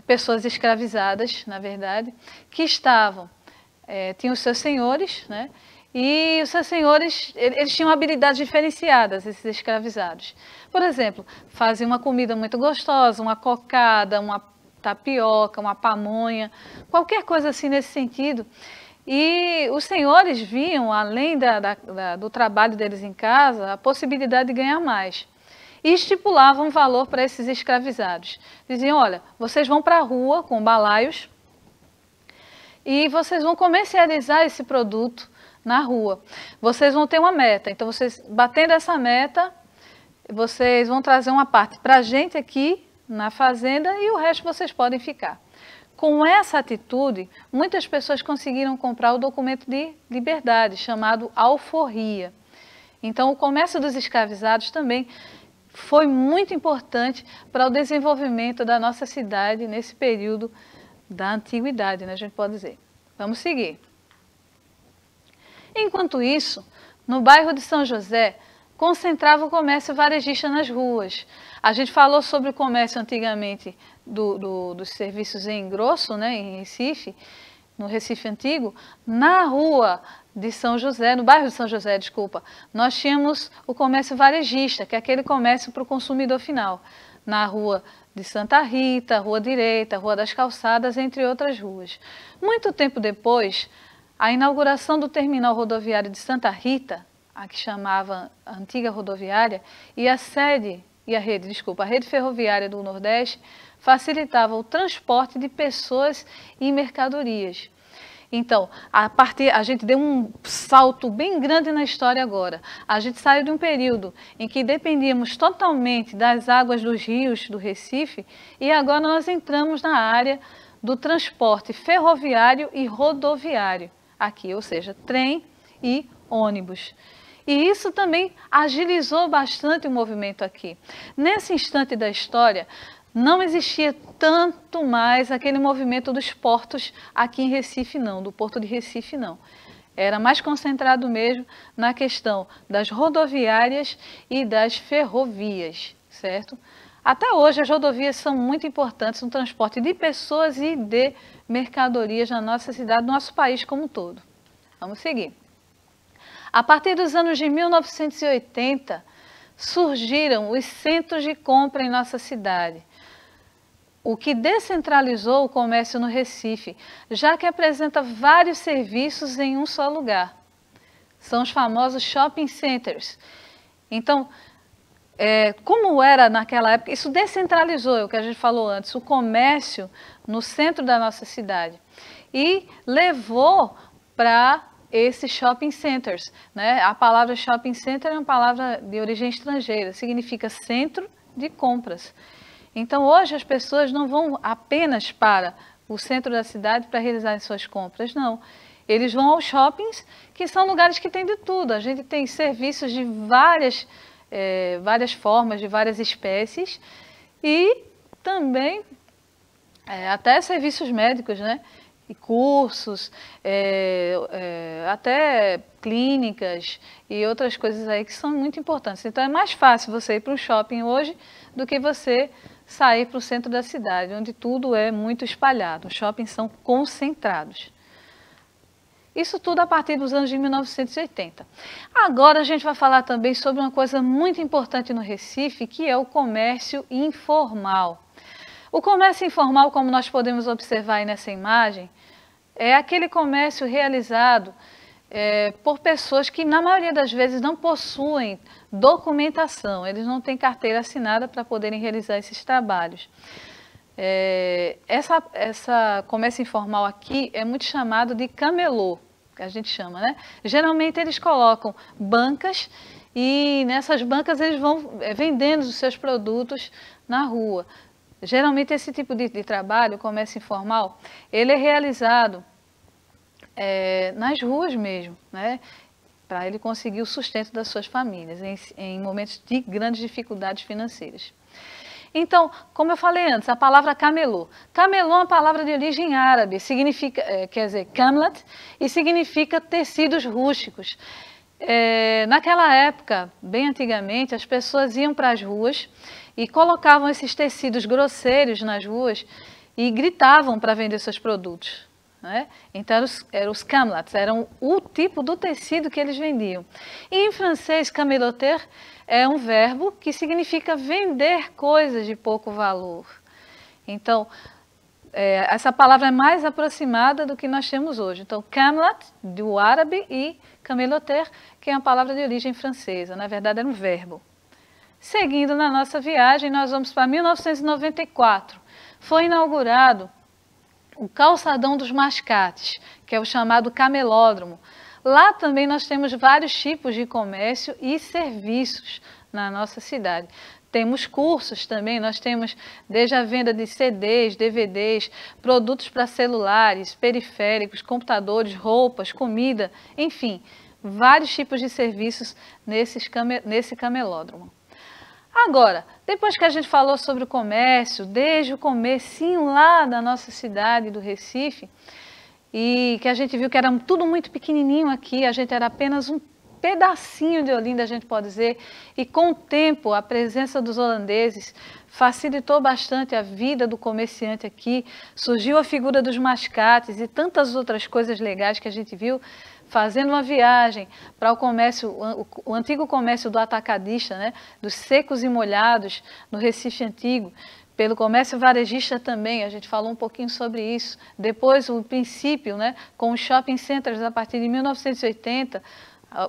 pessoas escravizadas, na verdade, que estavam, tinham os seus senhores, né? E os seus senhores, eles tinham habilidades diferenciadas, esses escravizados. Por exemplo, faziam uma comida muito gostosa, uma cocada, uma tapioca, uma pamonha, qualquer coisa assim nesse sentido. E os senhores viam, além do trabalho deles em casa, a possibilidade de ganhar mais. E estipulavam um valor para esses escravizados. Diziam, olha, vocês vão para a rua com balaios e vocês vão comercializar esse produto na rua. Vocês vão ter uma meta, então vocês, batendo essa meta, vocês vão trazer uma parte para a gente aqui na fazenda e o resto vocês podem ficar. Com essa atitude, muitas pessoas conseguiram comprar o documento de liberdade, chamado alforria. Então, o comércio dos escravizados também foi muito importante para o desenvolvimento da nossa cidade nesse período da antiguidade, né, a gente pode dizer. Vamos seguir. Enquanto isso, no bairro de São José, concentrava o comércio varejista nas ruas. A gente falou sobre o comércio antigamente dos serviços em engrosso, né, em Recife, no Recife Antigo. Na rua de São José, no bairro de São José, desculpa, nós tínhamos o comércio varejista, que é aquele comércio para o consumidor final. Na rua de Santa Rita, Rua Direita, Rua das Calçadas, entre outras ruas. Muito tempo depois, a inauguração do terminal rodoviário de Santa Rita, a que chamava a antiga rodoviária, e a rede ferroviária do Nordeste, facilitava o transporte de pessoas e mercadorias. Então, a gente deu um salto bem grande na história agora. A gente saiu de um período em que dependíamos totalmente das águas dos rios do Recife e agora nós entramos na área do transporte ferroviário e rodoviário aqui, ou seja, trem e ônibus. E isso também agilizou bastante o movimento aqui. Nesse instante da história, não existia tanto mais aquele movimento dos portos aqui em Recife, não, do Porto de Recife, não. Era mais concentrado mesmo na questão das rodoviárias e das ferrovias, certo? Até hoje as rodovias são muito importantes no transporte de pessoas e de mercadorias na nossa cidade, no nosso país como um todo. Vamos seguir. A partir dos anos de 1980, surgiram os centros de compra em nossa cidade, o que descentralizou o comércio no Recife, já que apresenta vários serviços em um só lugar. São os famosos shopping centers. Então, como era naquela época, isso descentralizou, é o que a gente falou antes, o comércio no centro da nossa cidade. E levou para esses shopping centers, né? A palavra shopping center é uma palavra de origem estrangeira, significa centro de compras. Então, hoje as pessoas não vão apenas para o centro da cidade para realizar suas compras, não. Eles vão aos shoppings, que são lugares que tem de tudo. A gente tem serviços de várias formas, de várias espécies, e também até serviços médicos, né? E cursos, até clínicas e outras coisas aí que são muito importantes. Então é mais fácil você ir para um shopping hoje do que você sair para o centro da cidade, onde tudo é muito espalhado. Os shoppings são concentrados. Isso tudo a partir dos anos de 1980. Agora a gente vai falar também sobre uma coisa muito importante no Recife, que é o comércio informal. O comércio informal, como nós podemos observar aí nessa imagem, é aquele comércio realizado por pessoas que, na maioria das vezes, não possuem documentação, eles não têm carteira assinada para poderem realizar esses trabalhos. Essa comércio informal aqui é muito chamado de camelô, que a gente chama, né? Geralmente eles colocam bancas e nessas bancas eles vão vendendo os seus produtos na rua. Geralmente esse tipo de trabalho, comércio informal, ele é realizado nas ruas mesmo, né? Para ele conseguir o sustento das suas famílias em momentos de grandes dificuldades financeiras. Então, como eu falei antes, a palavra camelô. Camelô é uma palavra de origem árabe, significa, quer dizer, camlat, e significa tecidos rústicos. Naquela época, bem antigamente, as pessoas iam para as ruas e colocavam esses tecidos grosseiros nas ruas e gritavam para vender seus produtos, né? Então eram os camlats, eram o tipo do tecido que eles vendiam. E em francês, cameloter é um verbo que significa vender coisas de pouco valor. Então, essa palavra é mais aproximada do que nós temos hoje. Então, camlat, do árabe, e cameloter, que é uma palavra de origem francesa. Na verdade, era um verbo. Seguindo na nossa viagem, nós vamos para 1994. Foi inaugurado o Calçadão dos Mascates, que é o chamado camelódromo. Lá também nós temos vários tipos de comércio e serviços na nossa cidade. Temos cursos também, nós temos desde a venda de CDs, DVDs, produtos para celulares, periféricos, computadores, roupas, comida, enfim, vários tipos de serviços nesse camelódromo. Agora, depois que a gente falou sobre o comércio, desde o comecinho lá da nossa cidade, do Recife, e que a gente viu que era tudo muito pequenininho aqui, a gente era apenas um pedacinho de Olinda, a gente pode dizer, e com o tempo a presença dos holandeses facilitou bastante a vida do comerciante aqui, surgiu a figura dos mascates e tantas outras coisas legais que a gente viu, fazendo uma viagem para o comércio, o antigo comércio do atacadista, né, dos secos e molhados no Recife Antigo, pelo comércio varejista também, a gente falou um pouquinho sobre isso. Depois, o princípio, né, com os shopping centers a partir de 1980,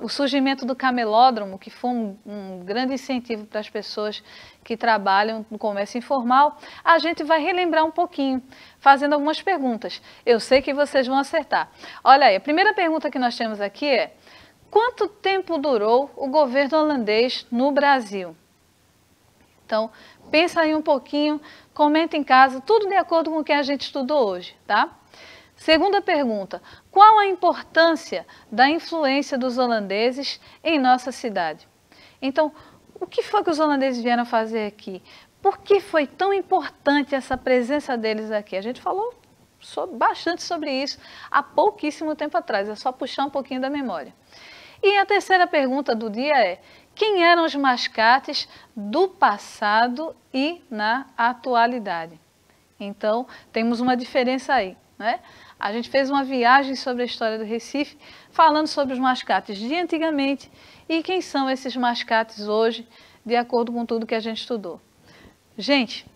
o surgimento do camelódromo, que foi um grande incentivo para as pessoas que trabalham no comércio informal, a gente vai relembrar um pouquinho, fazendo algumas perguntas. Eu sei que vocês vão acertar. Olha aí, a primeira pergunta que nós temos aqui é: quanto tempo durou o governo holandês no Brasil? Então, pensa aí um pouquinho, comenta em casa, tudo de acordo com o que a gente estudou hoje, tá? Segunda pergunta: qual a importância da influência dos holandeses em nossa cidade? Então, o que foi que os holandeses vieram fazer aqui? Por que foi tão importante essa presença deles aqui? A gente falou bastante sobre isso há pouquíssimo tempo atrás, é só puxar um pouquinho da memória. E a terceira pergunta do dia é: quem eram os mascates do passado e na atualidade? Então, temos uma diferença aí, né? A gente fez uma viagem sobre a história do Recife, falando sobre os mascates de antigamente e quem são esses mascates hoje, de acordo com tudo que a gente estudou. Gente,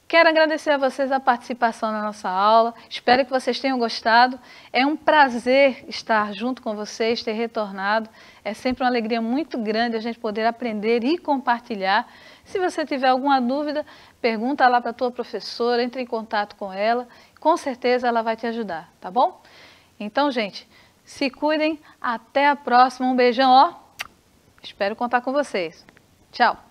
quero agradecer a vocês a participação na nossa aula, espero que vocês tenham gostado. É um prazer estar junto com vocês, ter retornado. É sempre uma alegria muito grande a gente poder aprender e compartilhar. Se você tiver alguma dúvida, pergunta lá para a tua professora, entre em contato com ela, com certeza ela vai te ajudar, tá bom? Então, gente, se cuidem. Até a próxima. Um beijão, ó. Espero contar com vocês. Tchau.